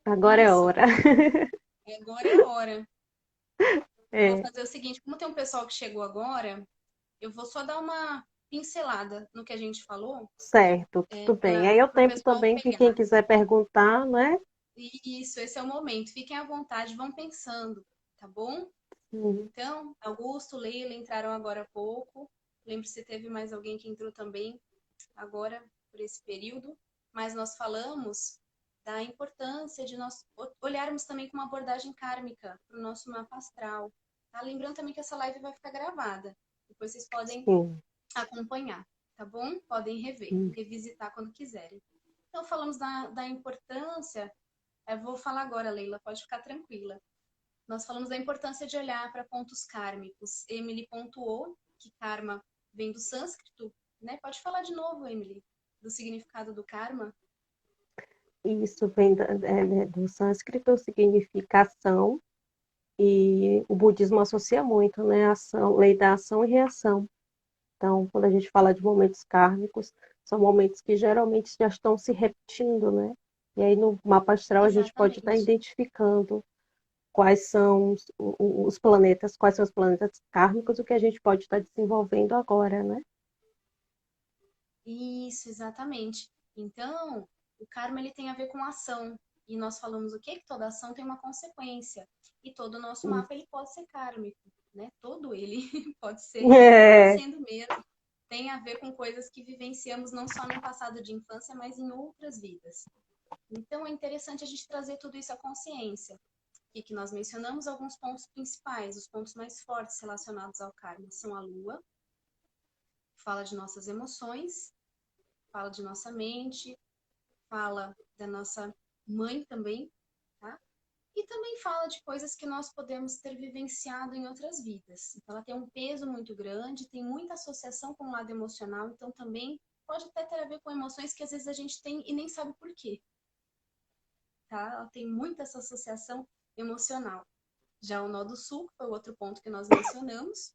agora é a Isso. hora. Agora é a hora. Eu vou É, fazer o seguinte, como tem um pessoal que chegou agora, eu vou só dar uma pincelada no que a gente falou, certo, tudo bem. para Aí é o o tempo pessoal também que quem pegar. quiser perguntar, né? Isso, esse é o momento. Fiquem à vontade, vão pensando, tá bom? Hum, Então, Augusto, Leila entraram agora há pouco. Lembro se teve mais alguém que entrou também agora por esse período. Mas nós falamos da importância de nós olharmos também com uma abordagem kármica para o nosso mapa astral. Tá? Lembrando também que essa live vai ficar gravada. Depois vocês podem sim. acompanhar, tá bom? Podem rever, Hum. revisitar quando quiserem. Então, falamos da importância. Eu vou falar agora, Leila, pode ficar tranquila. Nós falamos da importância de olhar para pontos kármicos. Emily pontuou que karma vem do sânscrito, né? Pode falar de novo, Emily, do significado do karma? Isso vem né, do sânscrito, significa ação, e o budismo associa muito, né? Ação, lei da ação e reação. Então, quando a gente fala de momentos kármicos, são momentos que geralmente já estão se repetindo, né? E aí no mapa astral a gente pode estar Exatamente. identificando quais são os planetas, quais são os planetas kármicos, o que a gente pode estar desenvolvendo agora, né? Isso, exatamente. Então, o karma ele tem a ver com ação. E nós falamos o quê? Que toda ação tem uma consequência. E todo o nosso mapa ele pode ser kármico, né? Todo ele pode ser e acaba É, sendo mesmo. Tem a ver com coisas que vivenciamos não só no passado de infância, mas em outras vidas. Então, é interessante a gente trazer tudo isso à consciência. E que nós mencionamos alguns pontos principais, os pontos mais fortes relacionados ao karma são a lua, que fala de nossas emoções, fala de nossa mente, fala da nossa mãe também, tá? E também fala de coisas que nós podemos ter vivenciado em outras vidas. Então, ela tem um peso muito grande, tem muita associação com o lado emocional, então também pode até ter a ver com emoções que às vezes a gente tem e nem sabe por quê, tá? Ela tem muita essa associação emocional. Já o nó do sul, que foi o outro ponto que nós mencionamos,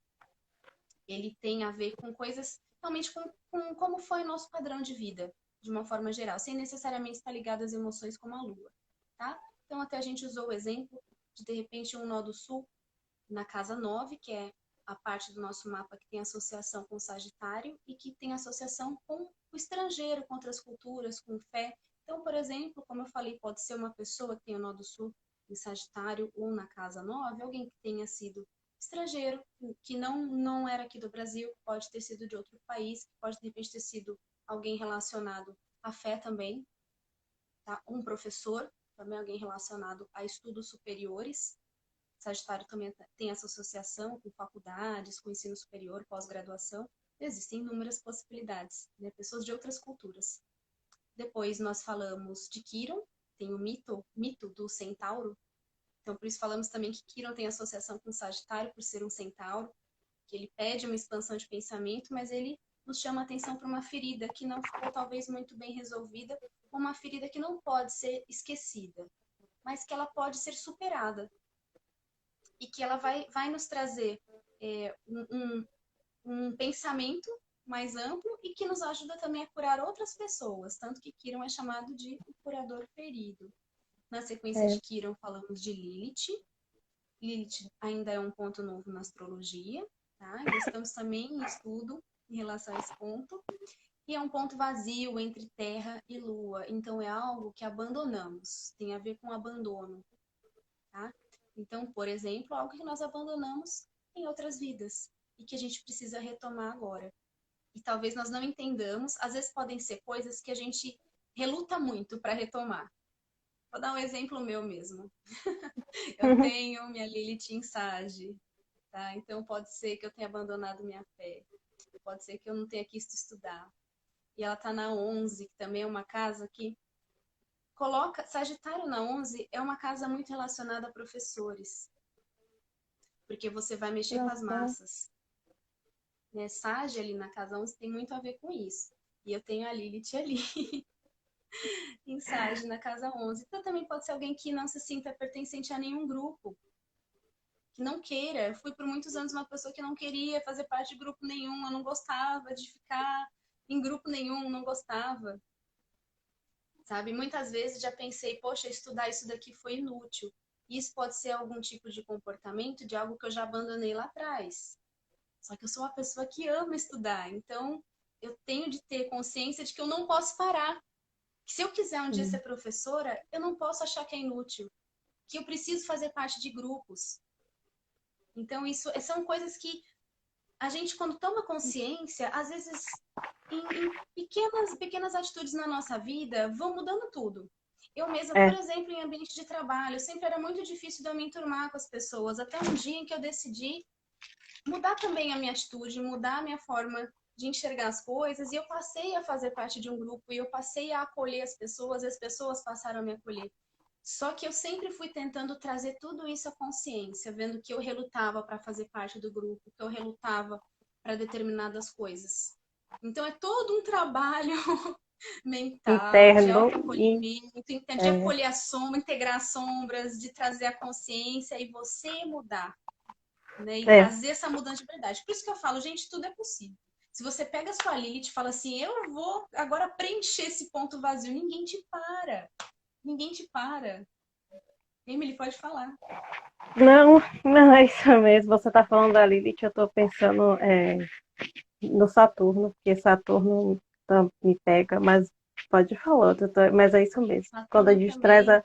ele tem a ver com coisas realmente com como foi o nosso padrão de vida, de uma forma geral, sem necessariamente estar ligado às emoções como a lua, tá? Então, até a gente usou o exemplo de repente, um nó do sul na casa 9, que é a parte do nosso mapa que tem associação com o Sagitário e que tem associação com o estrangeiro, com outras culturas, com fé. Então, por exemplo, como eu falei, pode ser uma pessoa que tem o nó do sul em Sagitário ou na casa 9, alguém que tenha sido estrangeiro, que não era aqui do Brasil, pode ter sido de outro país, pode de repente ter sido alguém relacionado à fé também, tá? Um professor, também alguém relacionado a estudos superiores. Sagitário também tem essa associação com faculdades, com ensino superior, pós-graduação. Existem inúmeras possibilidades, né? Pessoas de outras culturas. Depois nós falamos de Quiron, tem o mito do centauro. Então, por isso falamos também que Quiron tem associação com Sagitário, por ser um centauro, que ele pede uma expansão de pensamento, mas ele nos chama a atenção para uma ferida que não ficou talvez muito bem resolvida, uma ferida que não pode ser esquecida, mas que ela pode ser superada. e que ela vai nos trazer um pensamento mais amplo e que nos ajuda também a curar outras pessoas, tanto que Quirón é chamado de o curador ferido. Na sequência É, de Quirón falamos de Lilith. Lilith ainda é um ponto novo na astrologia, tá? Ainda estamos também em estudo em relação a esse ponto. E é um ponto vazio entre Terra e Lua, então é algo que abandonamos, tem a ver com abandono, tá? Então, por exemplo, algo que nós abandonamos em outras vidas e que a gente precisa retomar agora. E talvez nós não entendamos, às vezes podem ser coisas que a gente reluta muito para retomar. Vou dar um exemplo meu mesmo. Eu tenho minha Lilith em Sage, tá? Então pode ser que eu tenha abandonado minha fé, pode ser que eu não tenha quis estudar. E ela tá na 11, que também é uma casa que coloca... Sagitário na 11 é uma casa muito relacionada a professores, porque você vai mexer com as nossa, massas. Né? Sage ali na casa 11 tem muito a ver com isso. E eu tenho a Lilith ali, em Sage, na casa 11. Então também pode ser alguém que não se sinta pertencente a nenhum grupo, que não queira. Eu fui por muitos anos uma pessoa que não queria fazer parte de grupo nenhum, eu não gostava de ficar em grupo nenhum, não gostava. Sabe? Muitas vezes já pensei, poxa, estudar isso daqui foi inútil. Isso pode ser algum tipo de comportamento de algo que eu já abandonei lá atrás. Só que eu sou uma pessoa que ama estudar, então eu tenho de ter consciência de que eu não posso parar. Que se eu quiser um dia ser professora, eu não posso achar que é inútil, que eu preciso fazer parte de grupos. Então isso são coisas que a gente, quando toma consciência, às vezes em pequenas atitudes na nossa vida, vão mudando tudo. Eu mesma, por é, exemplo, em ambiente de trabalho, sempre era muito difícil de eu me enturmar com as pessoas, até um dia em que eu decidi mudar também a minha atitude, mudar a minha forma de enxergar as coisas, e eu passei a fazer parte de um grupo, e eu passei a acolher as pessoas, e as pessoas passaram a me acolher. Só que eu sempre fui tentando trazer tudo isso à consciência, vendo que eu relutava para fazer parte do grupo, que eu relutava para determinadas coisas. Então é todo um trabalho mental, de interno e autoacolhimento, de é, acolher a sombra, integrar as sombras, de trazer a consciência e você mudar, né? E é, trazer essa mudança de verdade. Por isso que eu falo, gente, tudo é possível. Se você pega a sua Lilith e fala assim, eu vou agora preencher esse ponto vazio, ninguém te para. Ninguém te para. Emily, pode falar. não, não é isso mesmo. Você está falando da Lilith, eu estou pensando no Saturno, porque Saturno me pega, mas pode falar, mas é isso mesmo. Quando a Saturno gente traz também.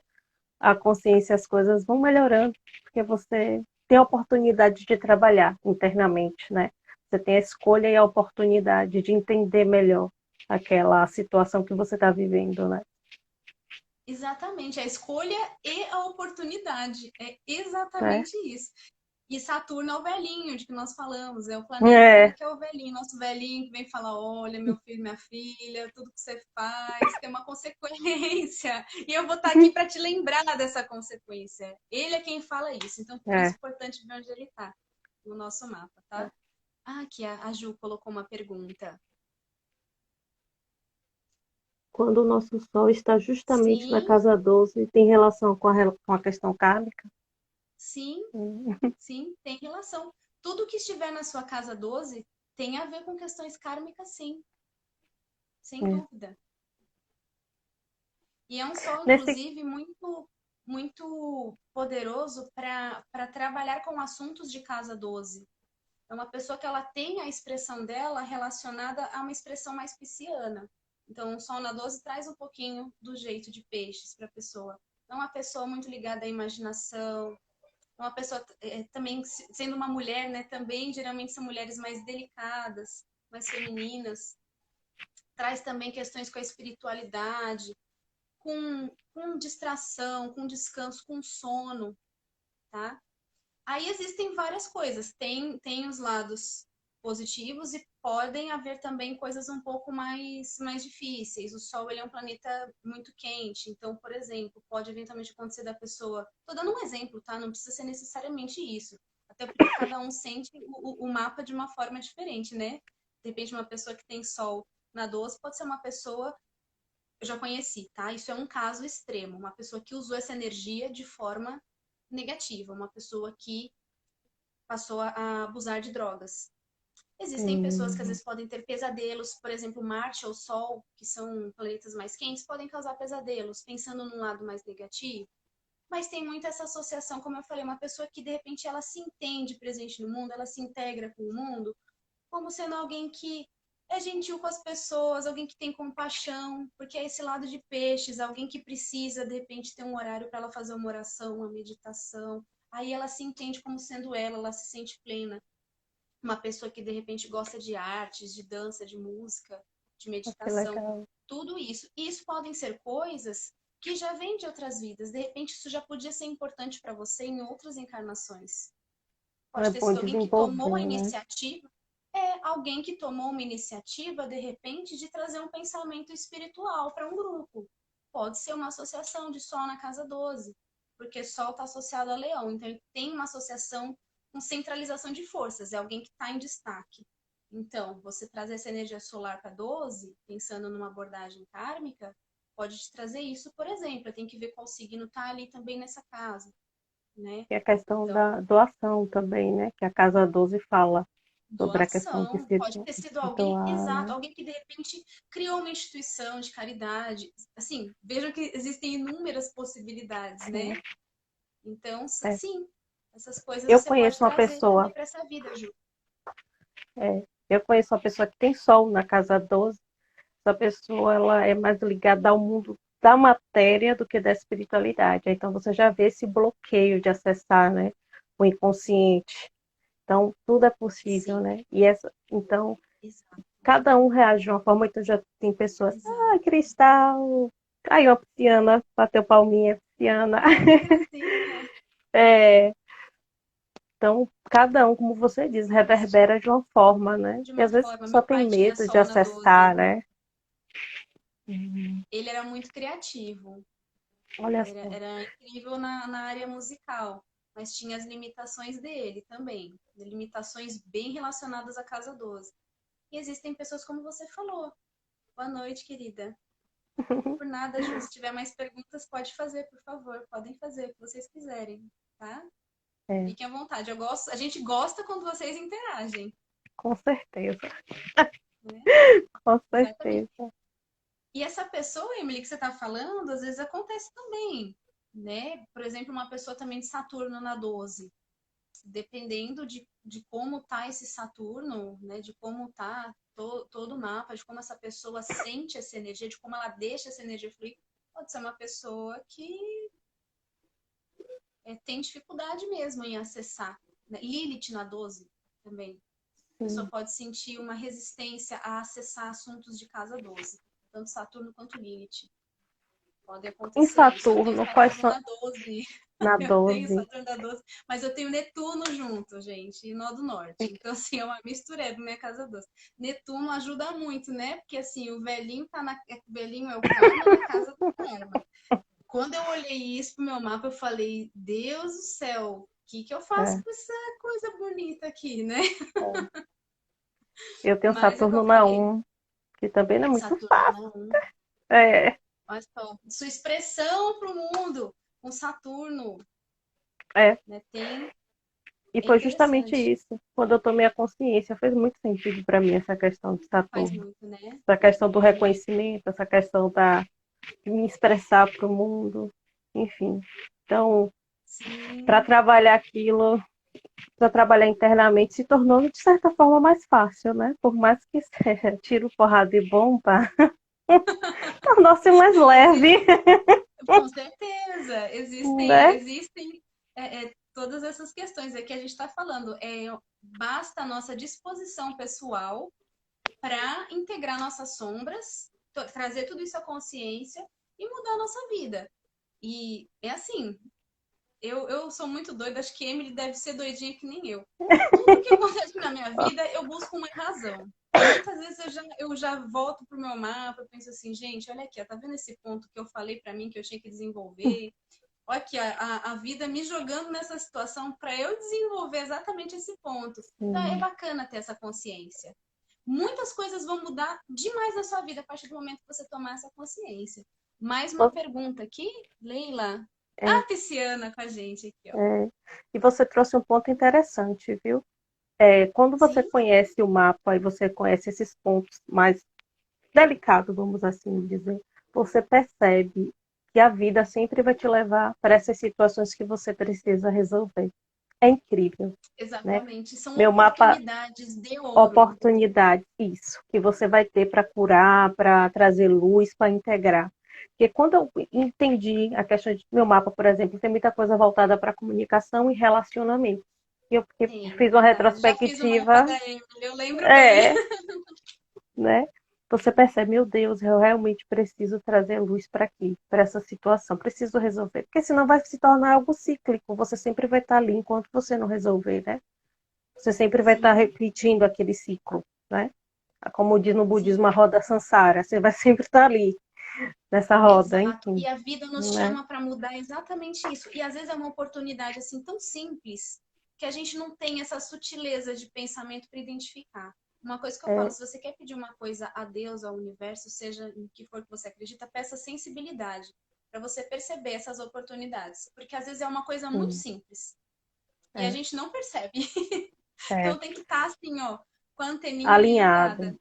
a consciência, as coisas vão melhorando, porque você tem a oportunidade de trabalhar internamente, né? Você tem a escolha e a oportunidade de entender melhor aquela situação que você está vivendo, né? Exatamente, a escolha e a oportunidade. É É, exatamente isso. E Saturno é o velhinho de que nós falamos, é o planeta é, que é o velhinho, nosso velhinho que vem falar: olha, meu filho, minha filha, tudo que você faz tem uma consequência. E eu vou estar aqui para te lembrar dessa consequência. Ele é quem fala isso. Então, por isso é. é importante ver onde ele está no nosso mapa, tá? Ah, aqui a Ju colocou uma pergunta. Quando o nosso Sol está justamente na Sim, casa 12, tem relação com a questão kármica? sim, Hum, sim, tem relação. Tudo que estiver na sua casa 12 tem a ver com questões kármicas, sim, sem é. dúvida. E é um sol, Nesse, inclusive, muito poderoso para trabalhar com assuntos de casa 12. É uma pessoa que ela tem a expressão dela relacionada a uma expressão mais pisciana. Então, o sol na 12 traz um pouquinho do jeito de peixes para a pessoa. É uma pessoa muito ligada à imaginação, uma pessoa também sendo uma mulher, né, também geralmente são mulheres mais delicadas, mais femininas, traz também questões com a espiritualidade, com distração, com descanso, com sono, tá? Aí existem várias coisas, tem os lados positivos e podem haver também coisas um pouco mais difíceis. O Sol ele é um planeta muito quente, então, por exemplo, pode eventualmente acontecer da pessoa. Tô dando um exemplo, tá? Não precisa ser necessariamente isso. Até porque cada um sente o mapa de uma forma diferente, né? De repente, uma pessoa que tem Sol na 12 pode ser uma pessoa eu já conheci, tá? Isso é um caso extremo, uma pessoa que usou essa energia de forma negativa, uma pessoa que passou a abusar de drogas. Existem pessoas que às Hum, vezes podem ter pesadelos, por exemplo, Marte ou Sol, que são planetas mais quentes, podem causar pesadelos, pensando num lado mais negativo. Mas tem muito essa associação, como eu falei, uma pessoa que de repente ela se entende presente no mundo, ela se integra com o mundo, como sendo alguém que é gentil com as pessoas, alguém que tem compaixão, porque é esse lado de peixes, alguém que precisa de repente ter um horário para ela fazer uma oração, uma meditação. Aí ela se entende como sendo ela se sente plena. Uma pessoa que de repente gosta de artes, de dança, de música, de que meditação, legal. tudo isso. E isso podem ser coisas que já vêm de outras vidas. De repente isso já podia ser importante para você em outras encarnações. É Pode ter bom sido alguém que tomou a desenvolver, né? iniciativa, é alguém que tomou uma iniciativa, de repente, de trazer um pensamento espiritual para um grupo. Pode ser uma associação de Sol na casa 12, porque Sol está associado a Leão, então ele tem uma associação com centralização de forças, é alguém que está em destaque. Então, você trazer essa energia solar para 12, pensando numa abordagem kármica, pode te trazer isso, por exemplo. Tem que ver qual signo está ali também nessa casa, né? E a questão Então, da doação também, né? Que a Casa 12 fala sobre a questão de doação, se, pode ter sido se alguém, doar, exato, né? alguém que de repente criou uma instituição de caridade. Assim, vejam que existem inúmeras possibilidades, Sim, né? Então, é. sim, essas coisas Eu você pode conheço uma trazer pessoa, também para essa vida, Ju. eu conheço uma pessoa que tem Sol na Casa 12. Essa pessoa, ela é mais ligada ao mundo da matéria do que da espiritualidade. Então, você já vê esse bloqueio de acessar, né? O inconsciente. Então, tudo é possível, Sim, né? E essa, então, exato, cada um reage de uma forma. Então, já tem pessoas, exato. cristal, caiu uma pisciana, bateu palminha, pisciana. Ai, que gracinha. É, então, cada um, como você diz, reverbera de uma forma, né? De E uma às vezes a forma, pessoa meu tem pai tinha medo de sol na 12. acessar, né? Uhum. Ele era muito criativo. Olha Era, só. era incrível na área musical, mas tinha as limitações dele também, limitações bem relacionadas à Casa 12. E existem pessoas como você falou. Boa noite, querida. Por nada, Ju. Se tiver mais perguntas, pode fazer, por favor. Podem fazer o que vocês quiserem, tá? É, Fiquem à vontade. Eu gosto, a gente gosta quando vocês interagem, com certeza, né? com Exatamente. certeza. E essa pessoa, Emily, que você está falando, às vezes acontece também, né? Por exemplo, uma pessoa também de Saturno na 12. Dependendo de como tá esse Saturno, né, de como tá todo o mapa, de como essa pessoa sente essa energia, de como ela deixa essa energia fluir, pode ser uma pessoa que tem dificuldade mesmo em acessar. Né? Lilith na 12 também. A pessoa Sim. pode sentir uma resistência a acessar assuntos de casa 12, tanto Saturno quanto Lilith. Pode Em acontecer isso. Eu tenho Saturno, quais Saturno são na 12. na Eu tenho 12? Saturno da 12, mas eu tenho Netuno junto, gente, e nó do norte. Então, assim, é uma mistureba minha casa 12. Netuno ajuda muito, né? Porque, assim, o velhinho tá na... O velhinho é o karma na casa do karma. Quando eu olhei isso pro meu mapa, eu falei, Deus do céu, o que que eu faço É, com essa coisa bonita aqui, né? é. Eu tenho Mas é o que Saturno eu na falei. 1, que também não é muito Saturno fácil. na 1. É, Olha só, sua expressão pro mundo com Saturno, é. né? Tem... E É foi justamente interessante. isso. Quando eu tomei a consciência, fez muito sentido para mim essa questão de Faz Saturno. muito, né? Essa questão do É muito. reconhecimento, essa questão de me expressar para o mundo, enfim. Então, para Sim, trabalhar aquilo, para trabalhar internamente, se tornou de certa forma mais fácil, né? Por mais que seja tiro, porrada e bomba, tornou-se mais leve, existe, com certeza, né? existem todas essas questões. É que a gente está falando. Basta a nossa disposição pessoal para integrar nossas sombras, trazer tudo isso à consciência e mudar a nossa vida. E é assim, eu sou muito doida, acho que Emily deve ser doidinha que nem eu. Tudo que acontece na minha vida, eu busco uma razão. Muitas vezes eu já volto pro meu mapa, penso assim, gente, olha aqui, ó, tá vendo esse ponto que eu falei para mim que eu tinha que desenvolver? Olha aqui, a vida me jogando nessa situação para eu desenvolver exatamente esse ponto. Então é Sim. bacana ter essa consciência. Muitas coisas vão mudar demais na sua vida a partir do momento que você tomar essa consciência. Mais uma pergunta aqui, Leila. É, A pisciana com a gente aqui, ó. é. E você trouxe um ponto interessante, viu? Quando você Sim, conhece o mapa e você conhece esses pontos mais delicados, vamos assim dizer, você percebe que a vida sempre vai te levar para essas situações que você precisa resolver. É incrível, né? exatamente. São Meu mapa, oportunidades de ouro. oportunidade, isso, que você vai ter para curar, para trazer luz, para integrar. Porque quando eu entendi a questão de meu mapa, por exemplo, tem muita coisa voltada para comunicação e relacionamento. E eu Tem, fiz uma verdade. Já fiz o mapa retrospectiva, da Emily, eu lembro bem. é, né? Você percebe, meu Deus, eu realmente preciso trazer luz para aqui, para essa situação, preciso resolver, porque senão vai se tornar algo cíclico, você sempre vai estar ali enquanto você não resolver, né? Você sempre vai estar Sim, repetindo aquele ciclo, né? Como diz no budismo, sim. a roda samsara, você vai sempre estar ali, nessa roda, Exato. enfim, E a vida nos né? chama para mudar exatamente isso. E às vezes é uma oportunidade assim tão simples que a gente não tem essa sutileza de pensamento para identificar. Uma coisa que eu falo, É, se você quer pedir uma coisa a Deus, ao universo, seja em que for que você acredita, peça sensibilidade para você perceber essas oportunidades, porque às vezes é uma coisa muito sim, simples e a é, gente não percebe. é, Então tem que estar assim, ó, com a anteninha alinhado, ligada,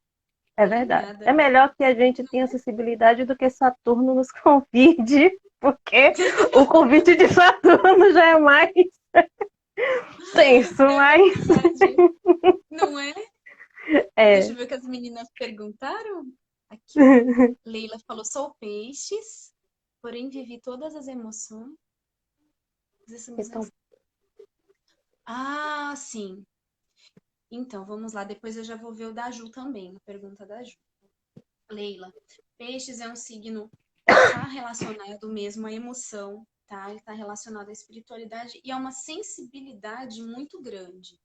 é verdade. É alinhada. melhor que a gente tenha sensibilidade do que Saturno nos convide, porque o convite de Saturno já é mais tenso, É mas verdade. Não é? Deixa é. eu ver o que as meninas perguntaram. Aqui, ó. Leila falou: sou peixes, porém vivi todas as emoções. Então, Ah, sim. Então, vamos lá. Depois eu já vou ver o da Ju também, a pergunta da Ju. Leila, peixes é um signo que está relacionado mesmo à emoção, tá? Ele está relacionado à espiritualidade e a uma sensibilidade muito grande.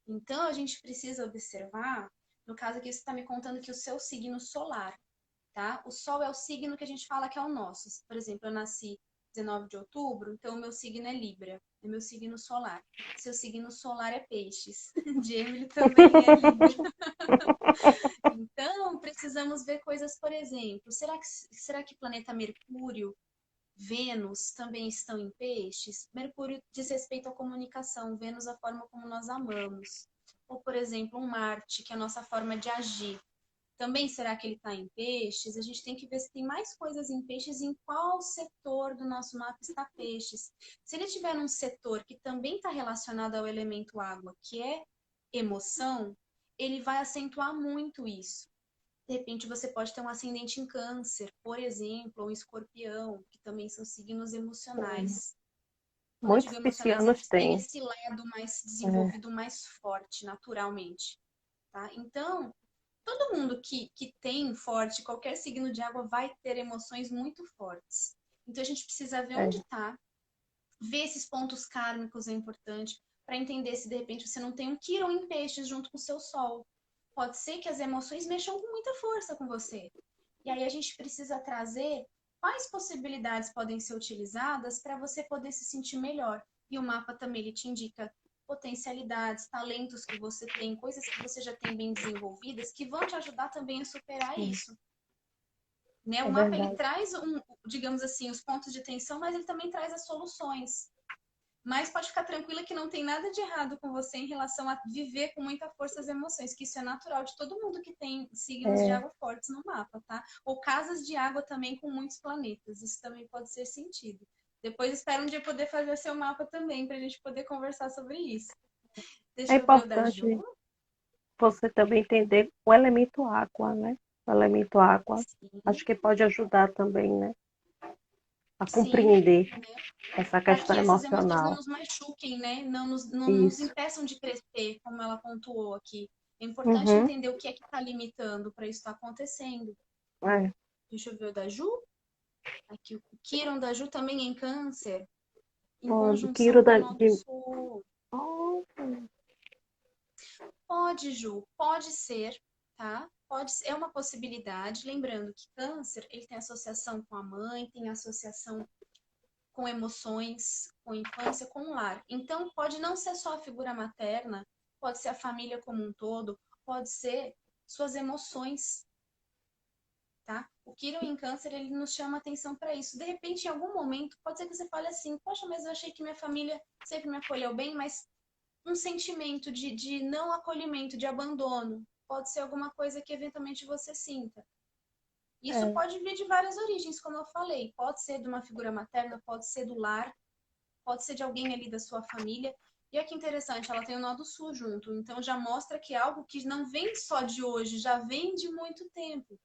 Então, a gente precisa observar, no caso aqui, você está me contando que o seu signo solar, tá? O Sol é o signo que a gente fala que é o nosso. Por exemplo, eu nasci 19 de outubro, então o meu signo é Libra, é meu signo solar. Seu signo solar é Peixes. De Emily também é Libra. Então, precisamos ver coisas, por exemplo, será que planeta Mercúrio, Vênus também estão em Peixes? Mercúrio diz respeito à comunicação, Vênus a forma como nós amamos. Ou, por exemplo, um Marte, que é a nossa forma de agir. Também será que ele está em peixes? A gente tem que ver se tem mais coisas em peixes, em qual setor do nosso mapa está peixes. Se ele estiver num setor que também está relacionado ao elemento água, que é emoção, ele vai acentuar muito isso. De repente, você pode ter um ascendente em câncer, por exemplo, ou em escorpião, que também são signos emocionais. Quando eu digo muitos emocionais, piscianos eles têm têm. esse lado mais É, desenvolvido, mais forte, naturalmente. Tá? Então, todo mundo que tem forte, qualquer signo de água vai ter emoções muito fortes. Então a gente precisa ver onde é, está, ver esses pontos kármicos é importante para entender se de repente você não tem um Quirón em peixes junto com o seu sol. Pode ser que as emoções mexam com muita força com você. E aí a gente precisa trazer quais possibilidades podem ser utilizadas para você poder se sentir melhor. E o mapa também ele te indica potencialidades, talentos que você tem, coisas que você já tem bem desenvolvidas que vão te ajudar também a superar sim, isso. Né? O é mapa ele verdade. traz digamos assim, os pontos de tensão, mas ele também traz as soluções. Mas pode ficar tranquila que não tem nada de errado com você em relação a viver com muita força as emoções, que isso é natural de todo mundo que tem signos de É, água fortes no mapa, tá? Ou casas de água também com muitos planetas, isso também pode ser sentido. Depois espero um dia poder fazer seu mapa também, para a gente poder conversar sobre isso. é Deixa eu ver o da Ju. importante você também entender o elemento água, né? O elemento água, Sim, acho que pode ajudar também, né? A sim, compreender né? essa Para questão que essas emoções não emocional. nos machuquem, né? Não nos Isso. impeçam de crescer, como ela pontuou aqui. É importante Uhum, entender o que é que está limitando para isso estar acontecendo. é. Deixa eu ver o da Ju. Aqui, o Quirón da Ju também em câncer, em Bom, do conjunção Quiro com o da, nó do de... Sul. Oh, Pode, Ju, pode ser, tá? Pode ser, é uma possibilidade. Lembrando que câncer, ele tem associação com a mãe, tem associação com emoções, com infância, com o lar. Então, pode não ser só a figura materna, pode ser a família como um todo, pode ser suas emoções, tá? O Quirón em Câncer, ele nos chama atenção para isso. De repente, em algum momento, pode ser que você fale assim, poxa, mas eu achei que minha família sempre me acolheu bem, mas um sentimento de não acolhimento, de abandono, pode ser alguma coisa que eventualmente você sinta. Isso É, pode vir de várias origens, como eu falei. Pode ser de uma figura materna, pode ser do lar, pode ser de alguém ali da sua família. E olha que interessante, ela tem o nó do sul junto. Então já mostra que é algo que não vem só de hoje, já vem de muito tempo.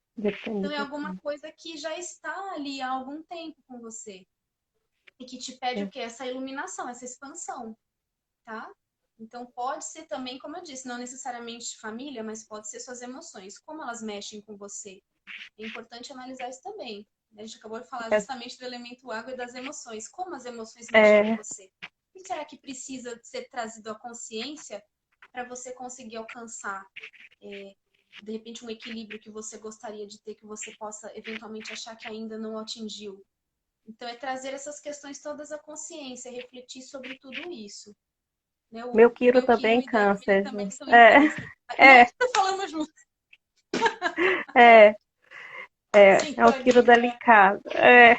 Então é depende. alguma coisa que já está ali há algum tempo com você. E que te pede o É, quê? Essa iluminação, essa expansão, tá? Então pode ser também, como eu disse, não necessariamente família, mas pode ser suas emoções. Como elas mexem com você? É importante analisar isso também. A gente acabou de falar é, justamente do elemento água e das emoções. Como as emoções mexem com é, você? O que será que precisa ser trazido à consciência para você conseguir alcançar, de repente, um equilíbrio que você gostaria de ter, que você possa eventualmente achar que ainda não atingiu? Então, é trazer essas questões todas à consciência, refletir sobre tudo isso. Né? meu O Quiro meu também Quirón em e da Emily câncer. também são em É, câncer. é, Nossa, falamos junto. é, é o Quiro Sintonia. delicado. É.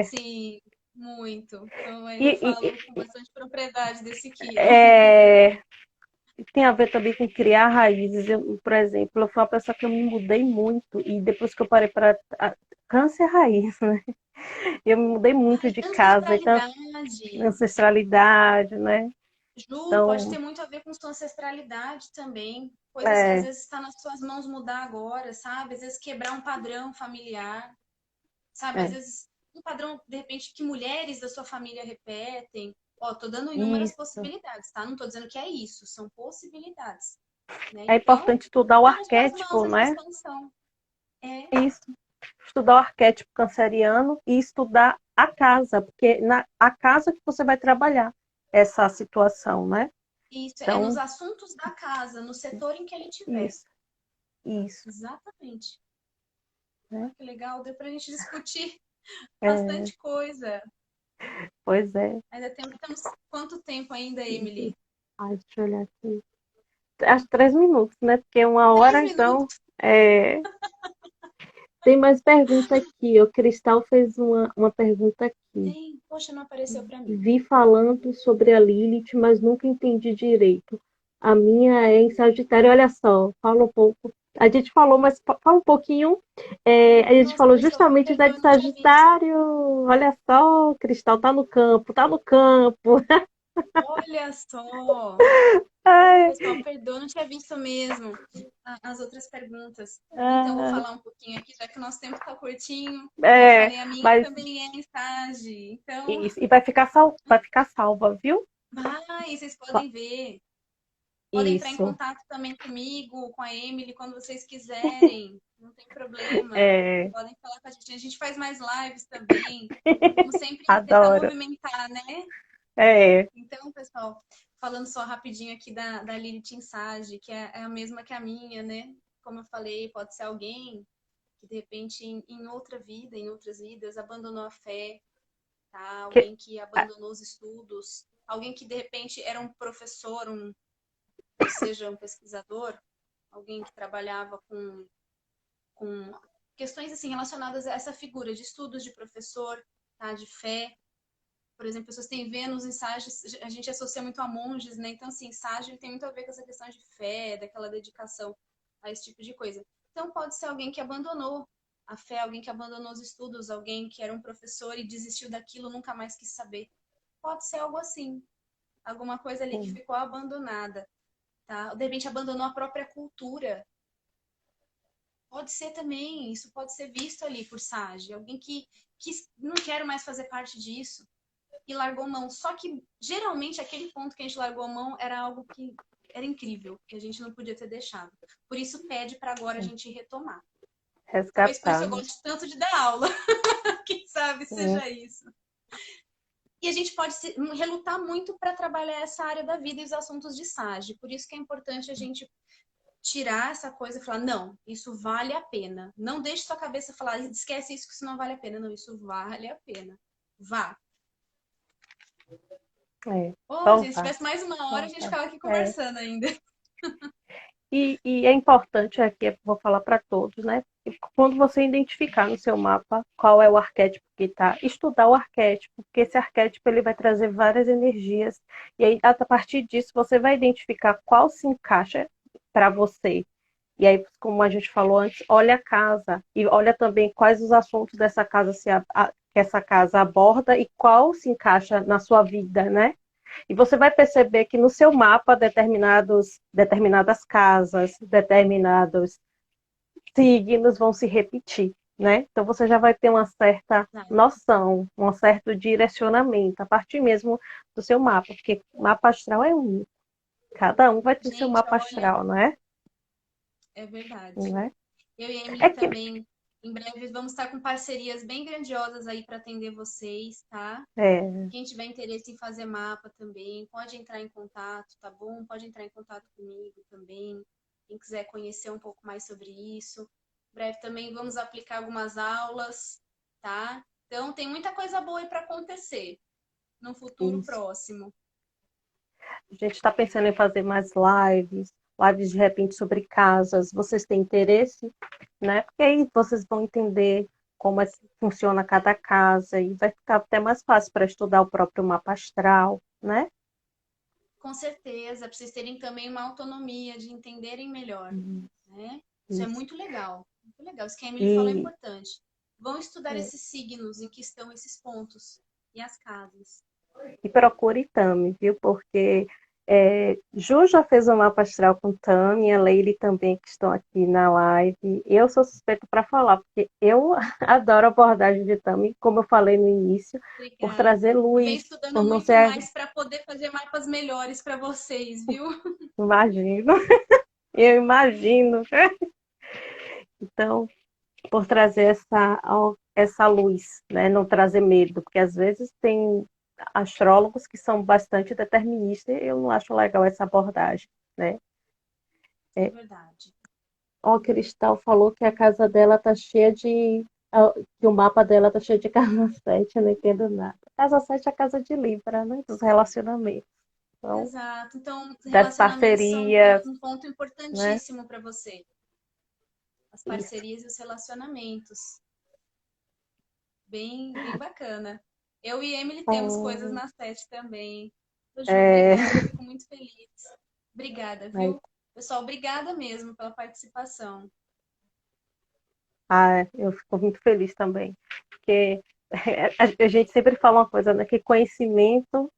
Sim, muito. Então, E, eu e, falo com bastante propriedade desse Quirón. é, tem a ver também com criar raízes. Eu, por exemplo, eu fui uma pessoa que eu me mudei muito e depois que eu parei para câncer raiz, né? Eu me mudei muito Ai, de casa, então ancestralidade. ancestralidade, né? Ju, pode Então, ter muito a ver com sua ancestralidade também. Coisas que às é, vezes está nas suas mãos mudar agora, sabe? Às vezes quebrar um padrão familiar, sabe? Às é, vezes um padrão, de repente, que mulheres da sua família repetem. Ó, tô dando inúmeras isso. possibilidades, tá? Não tô dizendo que é isso, são possibilidades, né? É Então, importante estudar o tá nas suas mãos arquétipo, essa né? expansão. É, Isso. Estudar o arquétipo canceriano e estudar a casa, porque a casa que você vai trabalhar essa situação, né? isso, é nos Então, assuntos da casa, no setor em que ele tiver. isso, isso, Exatamente. né? Ah, que legal, deu pra gente discutir É, bastante coisa. pois é. Ainda temos quanto tempo ainda, Emily? Ai, deixa eu olhar aqui. Acho 3 minutos, né? Porque 1 hora, 10 minutos? então. É... Tem mais pergunta aqui. O Cristal fez uma pergunta aqui. Tem. Poxa, não apareceu pra mim. Vi falando sobre a Lilith, mas nunca entendi direito. A minha é em Sagitário. Olha só, fala um pouco. A gente falou, mas fala um pouquinho. A gente Nossa, falou pessoal, me justamente da perdoa, de eu não tinha visto. Sagitário. Olha só, o Cristal tá no campo, tá no campo. Olha só. Poxa, Ai, pessoal, perdoa, eu não tinha visto mesmo as outras perguntas. Então, vou ai, falar um pouquinho aqui, já que o nosso tempo está curtinho. Como eu é, falei, a minha mas também é em estágio. Então, isso. E vai ficar salva, viu? vai, vocês podem ver. Podem entrar em Isso. contato também comigo, com a Emily, quando vocês quiserem. Não tem problema. É, Podem falar com a gente. A gente faz mais lives também. Vamos sempre tentar adoro. movimentar, né? É, Então, pessoal, falando só rapidinho aqui da Lilith Insage, que é a mesma que a minha, né? Como eu falei, pode ser alguém que de repente em outra vida, em outras vidas, abandonou a fé, tá? que, Alguém que abandonou os estudos, alguém que de repente era um professor, ou seja, um pesquisador, alguém que trabalhava com questões assim relacionadas a essa figura de estudos de professor, tá? De fé. Por exemplo, pessoas têm Vênus em Sagem, a gente associa muito a monges, né? Então, assim, Sagem tem muito a ver com essa questão de fé, daquela dedicação a esse tipo de coisa. Então, pode ser alguém que abandonou a fé, alguém que abandonou os estudos, alguém que era um professor e desistiu daquilo, nunca mais quis saber. Pode ser algo assim, alguma coisa ali que sim, ficou abandonada, tá? De repente abandonou a própria cultura. Pode ser também, isso pode ser visto ali por Sage, alguém que não quer mais fazer parte disso e largou mão. Só que geralmente aquele ponto que a gente largou mão era algo que era incrível, que a gente não podia ter deixado. Por isso pede para agora a sim. gente retomar. Talvez por isso Resgatar, eu né? goste tanto de dar aula. Quem sabe Sim, seja isso. E a gente pode relutar muito para trabalhar essa área da vida e os assuntos de Sage. Por isso que é importante a gente tirar essa coisa e falar, não, isso vale a pena. Não deixe sua cabeça falar, esquece isso que isso não vale a pena. Não, isso vale a pena. Vá. é. Ô, Então gente, se tá, tivesse mais uma hora, a então gente tá. ficava aqui É. conversando ainda. E é importante aqui, eu vou falar para todos, né? quando você identificar no seu mapa qual é o arquétipo que está, estudar o arquétipo, porque esse arquétipo ele vai trazer várias energias, e aí a partir disso você vai identificar qual se encaixa para você. E aí, como a gente falou antes, olha a casa e olha também quais os assuntos dessa casa que essa casa aborda e qual se encaixa na sua vida, né? E você vai perceber que no seu mapa determinadas casas, determinados signos vão se repetir, né? Então você já vai ter uma certa noção, um certo direcionamento a partir mesmo do seu mapa, porque o mapa astral é único. Cada um vai ter seu Gente, mapa olha, astral, não é? é verdade. Não é? Eu e a É Emily que também, em breve, vamos estar com parcerias bem grandiosas aí para atender vocês, tá? é, Quem tiver interesse em fazer mapa também, pode entrar em contato, tá bom? Pode entrar em contato comigo também. Quem quiser conhecer um pouco mais sobre isso. Em breve também vamos aplicar algumas aulas, tá? Então tem muita coisa boa aí para acontecer no futuro isso. próximo. A gente está pensando em fazer mais lives de repente sobre casas. Vocês têm interesse, né? Porque aí vocês vão entender como é que funciona cada casa e vai ficar até mais fácil para estudar o próprio mapa astral, né? Com certeza, para vocês terem também uma autonomia de entenderem melhor, né? Isso é Isso. muito legal, muito legal. Isso que a Emily falou é E, importante. Vão estudar esses signos em que estão esses pontos e as casas. e procure Tami, viu? Porque Ju já fez um mapa astral com Tami, a Leile também, que estão aqui na live. Eu sou suspeita para falar, porque eu adoro a abordagem de Tami, como eu falei no início, por trazer Obrigada. Eu venho luz, estudando por não muito ser, mais para poder fazer mapas melhores para vocês, viu? imagino, eu imagino. Então, por trazer essa luz, né? Não trazer medo, porque às vezes tem astrólogos que são bastante deterministas e eu não acho legal essa abordagem, né? É É, verdade. ó, Cristal falou que a casa dela tá cheia de. Que o mapa dela tá cheio de casa 7, eu não entendo nada. Casa 7 é a casa de Libra, né? Dos relacionamentos. Então, Exato. Então, das relacionamentos são parcerias, um ponto né? importantíssimo para você. As Isso. parcerias e os relacionamentos. Bem, bem bacana. Eu e Emily temos coisas Então, na sete também. Ô, Ju, é, obrigada, fico muito feliz. Obrigada, aí, viu? Pessoal, obrigada mesmo pela participação. eu fico muito feliz também. Porque a gente sempre fala uma coisa, né? Que conhecimento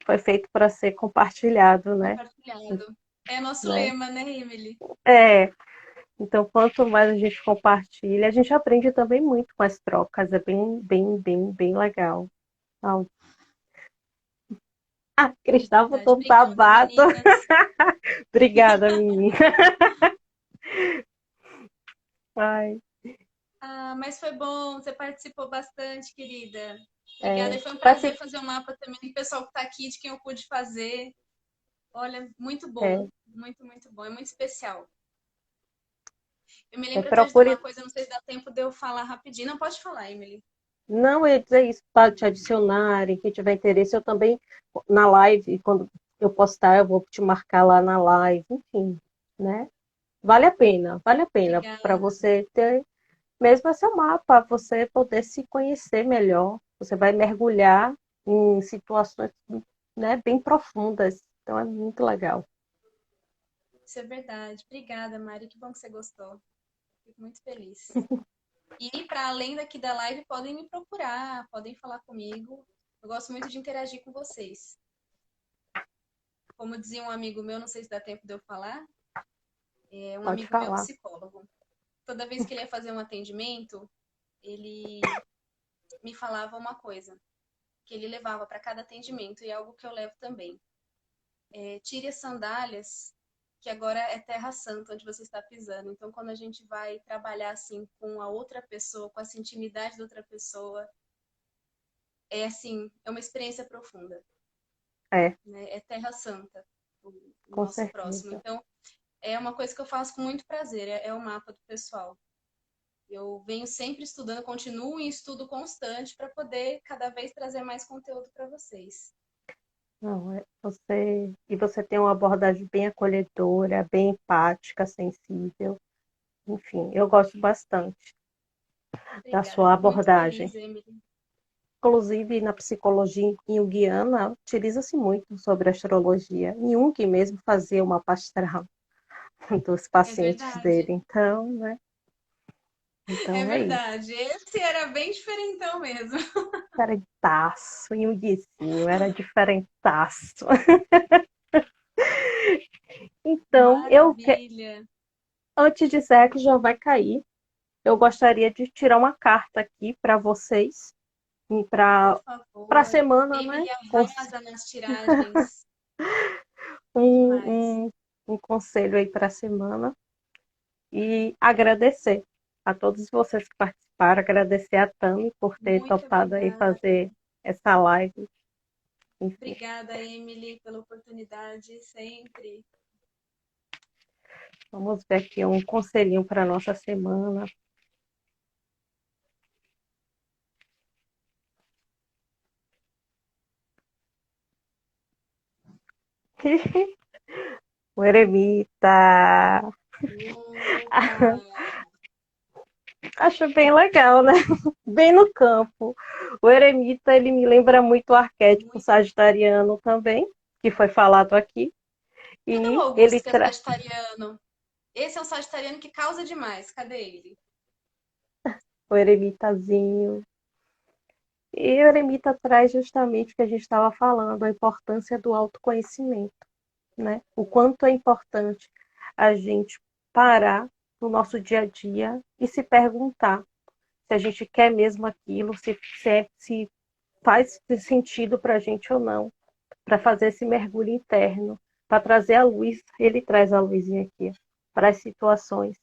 foi feito para ser compartilhado, né? Compartilhado. É nosso né? lema, né, Emily? É, então quanto mais a gente compartilha, a gente aprende também muito com as trocas, é bem, bem, bem, bem legal. Então, Cristal Verdade. botou um Obrigada, babado. meninas. Obrigada, menina. Ai, Ah, mas foi bom, você participou bastante, querida. Obrigada. é, E foi um vai prazer fi- fazer o mapa também com o pessoal que está aqui, de quem eu pude fazer. Olha, muito bom. é, Muito, muito bom. É muito especial. Eu me é, lembro até de uma procure. coisa, não sei se dá tempo de eu falar rapidinho. Não pode falar, Emily. Não ia dizer isso para te adicionarem, quem tiver interesse, eu também na live, quando eu postar, eu vou te marcar lá na live, enfim, né? Vale a pena para Obrigada. você ter mesmo esse mapa, você poder se conhecer melhor. Você vai mergulhar em situações, né, bem profundas. Então é muito legal. Isso é verdade. Obrigada, Mari. Que bom que você gostou. Fico muito feliz. E para além daqui da live, podem me procurar, podem falar comigo. Eu gosto muito de interagir com vocês. Como dizia um amigo meu, não sei se dá tempo de eu falar, é um Pode amigo meu falar. psicólogo. Toda vez que ele ia fazer um atendimento, ele me falava uma coisa que ele levava para cada atendimento e é algo que eu levo também. Tire as sandálias, que agora é terra santa onde você está pisando. Então, quando a gente vai trabalhar assim com a outra pessoa, com essa intimidade da outra pessoa, é assim, é uma experiência profunda, É, né? É terra santa o com nosso próximo. certeza. Então, é uma coisa que eu faço com muito prazer, é o mapa do pessoal. Eu venho sempre estudando, continuo em estudo constante para poder cada vez trazer mais conteúdo para vocês. Não, e você tem uma abordagem bem acolhedora, bem empática, sensível. Enfim, eu gosto bastante da Obrigada, sua fico muito abordagem. feliz, Emily. Inclusive, na psicologia junguiana, utiliza-se muito sobre astrologia. Jung mesmo fazia uma mapa astral dos É pacientes verdade, dele. Então, né? é Então é isso. verdade. Esse era bem diferentão mesmo. Diferentaço, Jungzinho, era diferentaço. Então, Maravilha. antes de encerrar, que já vai cair, eu gostaria de tirar uma carta aqui para vocês, Por para a favor. semana, né? Emily arrasa nas tiragens. Demais. Um, um, um conselho aí para a semana e agradecer a todos vocês que participaram, agradecer a Tami por ter Muito topado aí obrigada. fazer essa live. Enfim, Obrigada, Emily, pela oportunidade sempre. vamos ver aqui um conselhinho para nossa semana. O eremita. Opa! Acho bem legal, né? Bem no campo. O eremita, ele me lembra muito o arquétipo Muito. sagitariano também, que foi falado aqui. Cadê o E ele Augusto, que é traz sagitariano? Esse é um sagitariano que causa demais. Cadê ele? o eremitazinho. E o eremita traz justamente o que a gente estava falando, a importância do autoconhecimento, né? O quanto é importante a gente parar no nosso dia a dia e se perguntar se a gente quer mesmo aquilo, se faz sentido para a gente ou não, para fazer esse mergulho interno, para trazer a luz, ele traz a luzinha aqui, para as situações.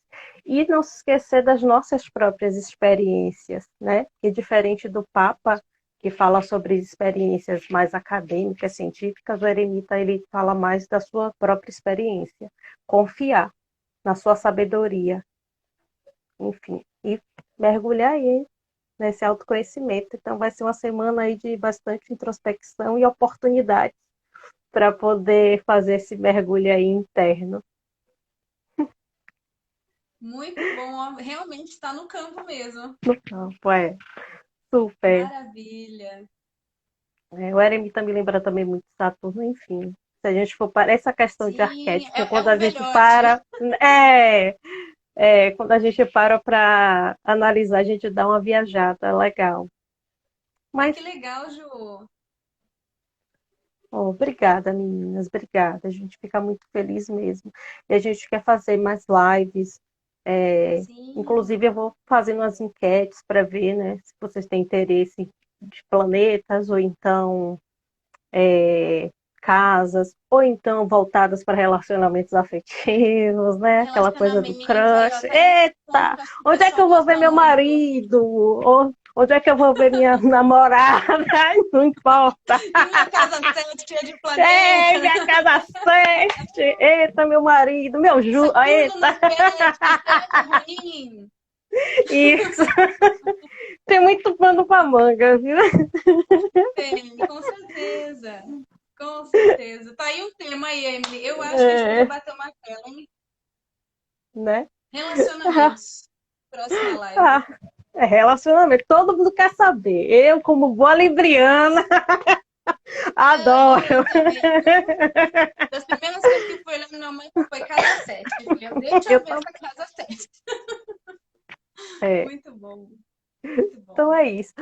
E não se esquecer das nossas próprias experiências, né? E diferente do Papa, que fala sobre experiências mais acadêmicas, científicas, o eremita ele fala mais da sua própria experiência. Confiar na sua sabedoria, enfim, e mergulhar aí nesse autoconhecimento. Então vai ser uma semana aí de bastante introspecção e oportunidades para poder fazer esse mergulho aí interno. Muito bom. Ó, realmente está no campo mesmo. No campo, é. Super. Maravilha. É, o eremita me lembra também muito Saturno, enfim. Se a gente for para essa questão de Sim, arquétipo, é quando um a gente velhote. para, quando a gente para analisar, a gente dá uma viajada legal. Ai, que Mas, legal, Ju. oh, obrigada, meninas, obrigada. A gente fica muito feliz mesmo. E a gente quer fazer mais lives. Sim. Inclusive, eu vou fazendo umas enquetes para ver, né, se vocês têm interesse de planetas ou então é, casas, ou então voltadas para relacionamentos afetivos, né? Aquela coisa do Relacionamento, aí, ó, crush. tá indicando Eita, que acho que o onde é que pessoal eu vou ver gosta meu muito. marido? Ou, onde é que eu vou ver minha namorada? Ai, não importa. E minha casa 7 cheia de Ei, planeta. minha casa sete. Eita, meu marido, meu Ju. Saturno no Eita, 7, 7 ruim. isso. Tem muito pano pra manga, viu? Tem, com certeza. Com certeza. Tá aí um tema aí, Emily. Eu acho que a gente podia É, bater uma tela, hein? né? Relacionamentos. Próxima live. Ah, é relacionamento, todo mundo quer saber. Eu, como boa libriana, Amo, eu adoro. também, viu? Das primeiras coisas que fui olhando minha mãe foi casa 7. Eu falei, deixa Eu eu ver tô... essa casa 7. é. Muito bom, muito Então bom. é isso.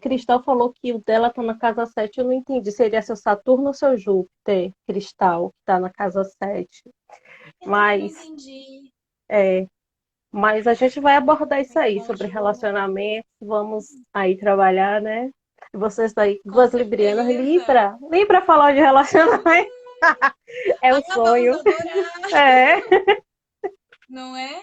Cristal falou que o dela tá na casa 7. Eu não entendi. Seria seu Saturno ou seu Júpiter, Cristal, que tá na casa 7. Eu também não Mas, entendi. é, mas a gente vai abordar isso Muito aí, bom, sobre Ju. relacionamentos. Vamos aí trabalhar, né? E vocês daí, Com duas librianas, certeza. Libra falar de relacionamento é um Ah, vamos sonho. adorar, É, não é?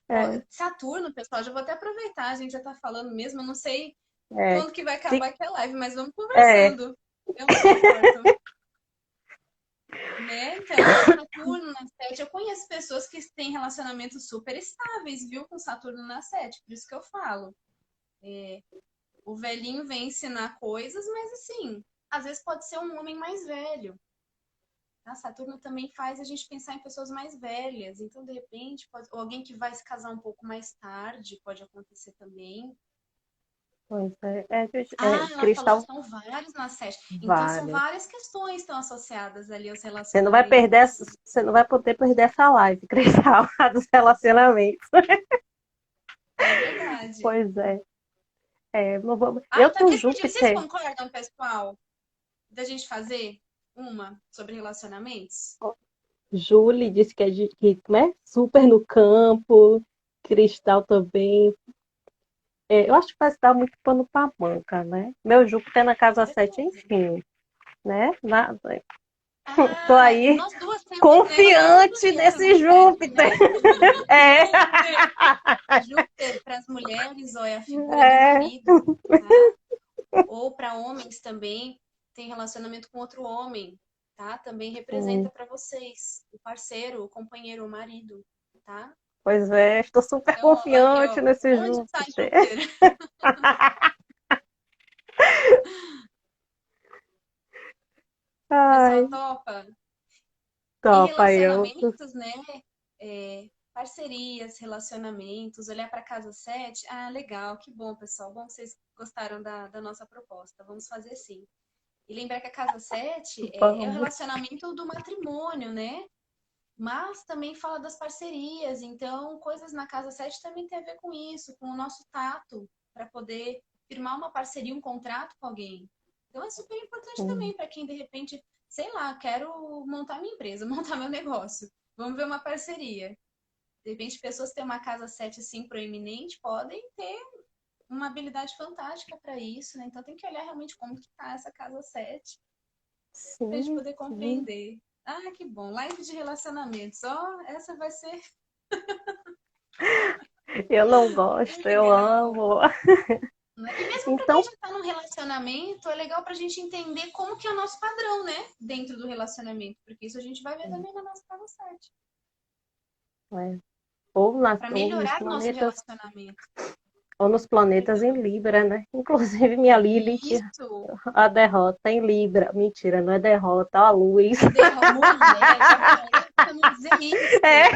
Ó, é, Saturno, pessoal, já vou até aproveitar, a gente já tá falando mesmo, eu não sei é. quando que vai Se- acabar aqui a live, mas vamos é, conversando. Eu não me importo, né? Então, Saturno na 7, eu conheço pessoas que têm relacionamentos super estáveis, viu, com Saturno na 7, por isso que eu falo. O velhinho vem ensinar coisas, mas assim, às vezes pode ser um homem mais velho. Tá? Saturno também faz a gente pensar em pessoas mais velhas. Então, de repente, ou alguém que vai se casar um pouco mais tarde, pode acontecer também. Pois Ela falou que cristal, são vários na sete. Então, são vários. várias questões que estão associadas ali aos Você não vai perder, relacionamentos. você não vai poder perder essa live, cristal, a dos relacionamentos. É verdade. Pois é. Não vou... Ah, Eu então com decidiu. Vocês Júpiter, concordam, pessoal, da gente fazer uma sobre relacionamentos? Julie disse que é né? Super no campo, cristal também. Eu acho que vai dar muito pano para manga, né? Meu Júpiter na Com casa 7, certeza. enfim, né? Tô Ah, aí nós duas temos, né? Nós temos confiante influência no nesse sete, né? Júpiter. É, Júpiter. Júpiter para as mulheres, ó, é a figura do é. marido, tá? Ou para homens também, tem relacionamento com outro homem, tá? Também representa Sim, para vocês, o parceiro, o companheiro, o marido, tá? pois é, estou super Então, ó, aí, confiante ó, nesse onde está Júpiter. Júpiter? Ai, Pessoal, topa? E topa eu. relacionamentos, né? Parcerias, relacionamentos, olhar para casa 7. Ah, legal, que bom, pessoal. Bom que vocês gostaram da nossa proposta. Vamos fazer sim. E lembrar que a casa 7 é o Vamos. relacionamento do matrimônio, né? Mas também fala das parcerias. Então, coisas na casa 7 também tem a ver com isso, com o nosso tato, para poder firmar uma parceria, um contrato com alguém. Então, é super importante Sim, também para quem, de repente, sei lá, quero montar minha empresa, montar meu negócio. Vamos ver uma parceria. De repente, pessoas que têm uma casa 7 assim proeminente podem ter uma habilidade fantástica para isso, né? Então tem que olhar realmente como que tá essa casa 7 para a gente sim, poder sim. compreender. Ah, que bom. Live de relacionamentos. Ó, oh, essa vai ser Eu não gosto, eu legal. amo. Né? E mesmo para quem Então, já está num relacionamento, é legal para a gente entender como que é o nosso padrão, né? Dentro do relacionamento. Porque isso a gente vai ver também na nossa casa 7. é, Para ou nos melhorar o nosso planetas, relacionamento. ou nos planetas em Perdão. Libra, né? Inclusive minha Lilith, Isso. a derrota em Libra. Mentira, não é derrota, a luz. Mulher, já falei pra não dizer isso. É,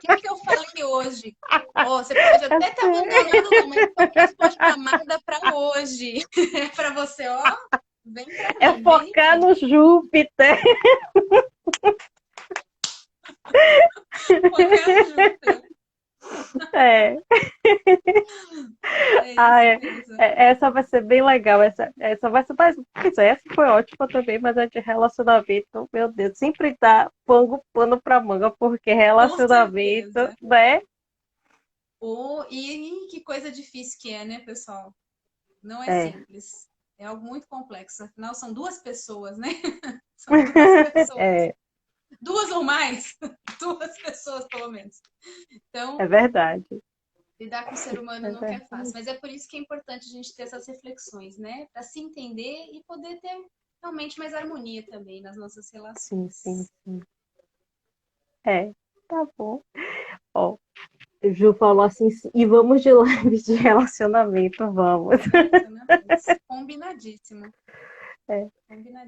O que eu falei hoje? Oh, você pode até estar abandonando lá, mas sua resposta amada para hoje. É para você, ó. Vem para é mim, vem em focar mim. no Júpiter. Focar junto. É. É Ah, isso mesmo. essa vai ser bem legal. Essa vai ser mais. Pois é, essa foi ótima também, mas a de relacionamento, meu Deus, sempre dá pano pra manga, porque Com relacionamento, certeza. né? Oh, e que coisa difícil que é, né, pessoal? Não é É, simples. É algo muito complexo. Afinal, são duas pessoas, né? São duas pessoas. é, Duas ou mais. Duas pessoas, pelo menos. é Então, verdade. lidar com o ser humano É nunca é verdade. fácil. Mas é por isso que é importante a gente ter essas reflexões, né? Para se entender e poder ter realmente mais harmonia também nas nossas Sim, sim, relações. sim. É, tá bom. Ó, o Ju falou assim, e vamos de live de relacionamento, vamos. De relacionamentos. Combinadíssimo. É.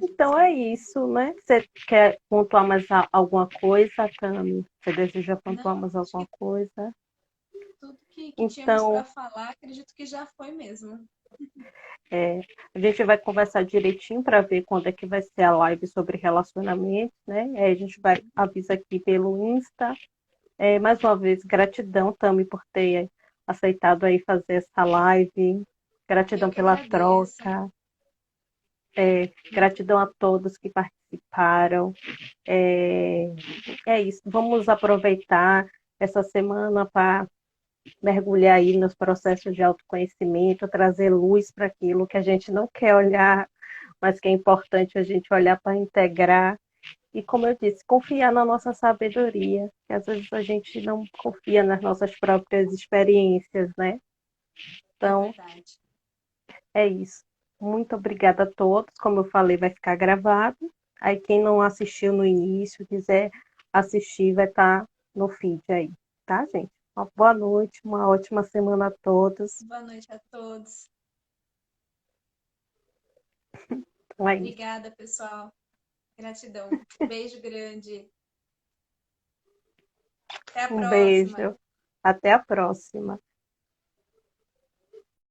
Então Combinadíssimo. é isso, né? Você quer pontuar mais alguma coisa, Cami? Você deseja pontuar Não, mais acho que alguma coisa? tudo que tínhamos para Então, falar, acredito que já foi mesmo. é, a gente vai conversar direitinho para ver quando é que vai ser a live sobre relacionamento, né? Aí a gente vai avisar aqui pelo Insta. Mais uma vez, gratidão, Tami, por ter aceitado aí fazer essa live. Eu Gratidão que pela agradeço. troca. Gratidão a todos que participaram. É, é isso. Vamos aproveitar essa semana para mergulhar aí nos processos de autoconhecimento, trazer luz para aquilo que a gente não quer olhar, mas que é importante a gente olhar para integrar. E, como eu disse, confiar na nossa sabedoria, que às vezes a gente não confia nas nossas próprias experiências, né? É Então, verdade. é isso. Muito obrigada a todos. Como eu falei, vai ficar gravado. Aí, quem não assistiu no início, quiser assistir, vai estar no feed aí, tá, gente? Uma boa noite, uma ótima semana a todos. Boa noite a todos. Então é isso. Obrigada, pessoal. Gratidão. Beijo grande. Até a Um próxima. beijo. Até a próxima.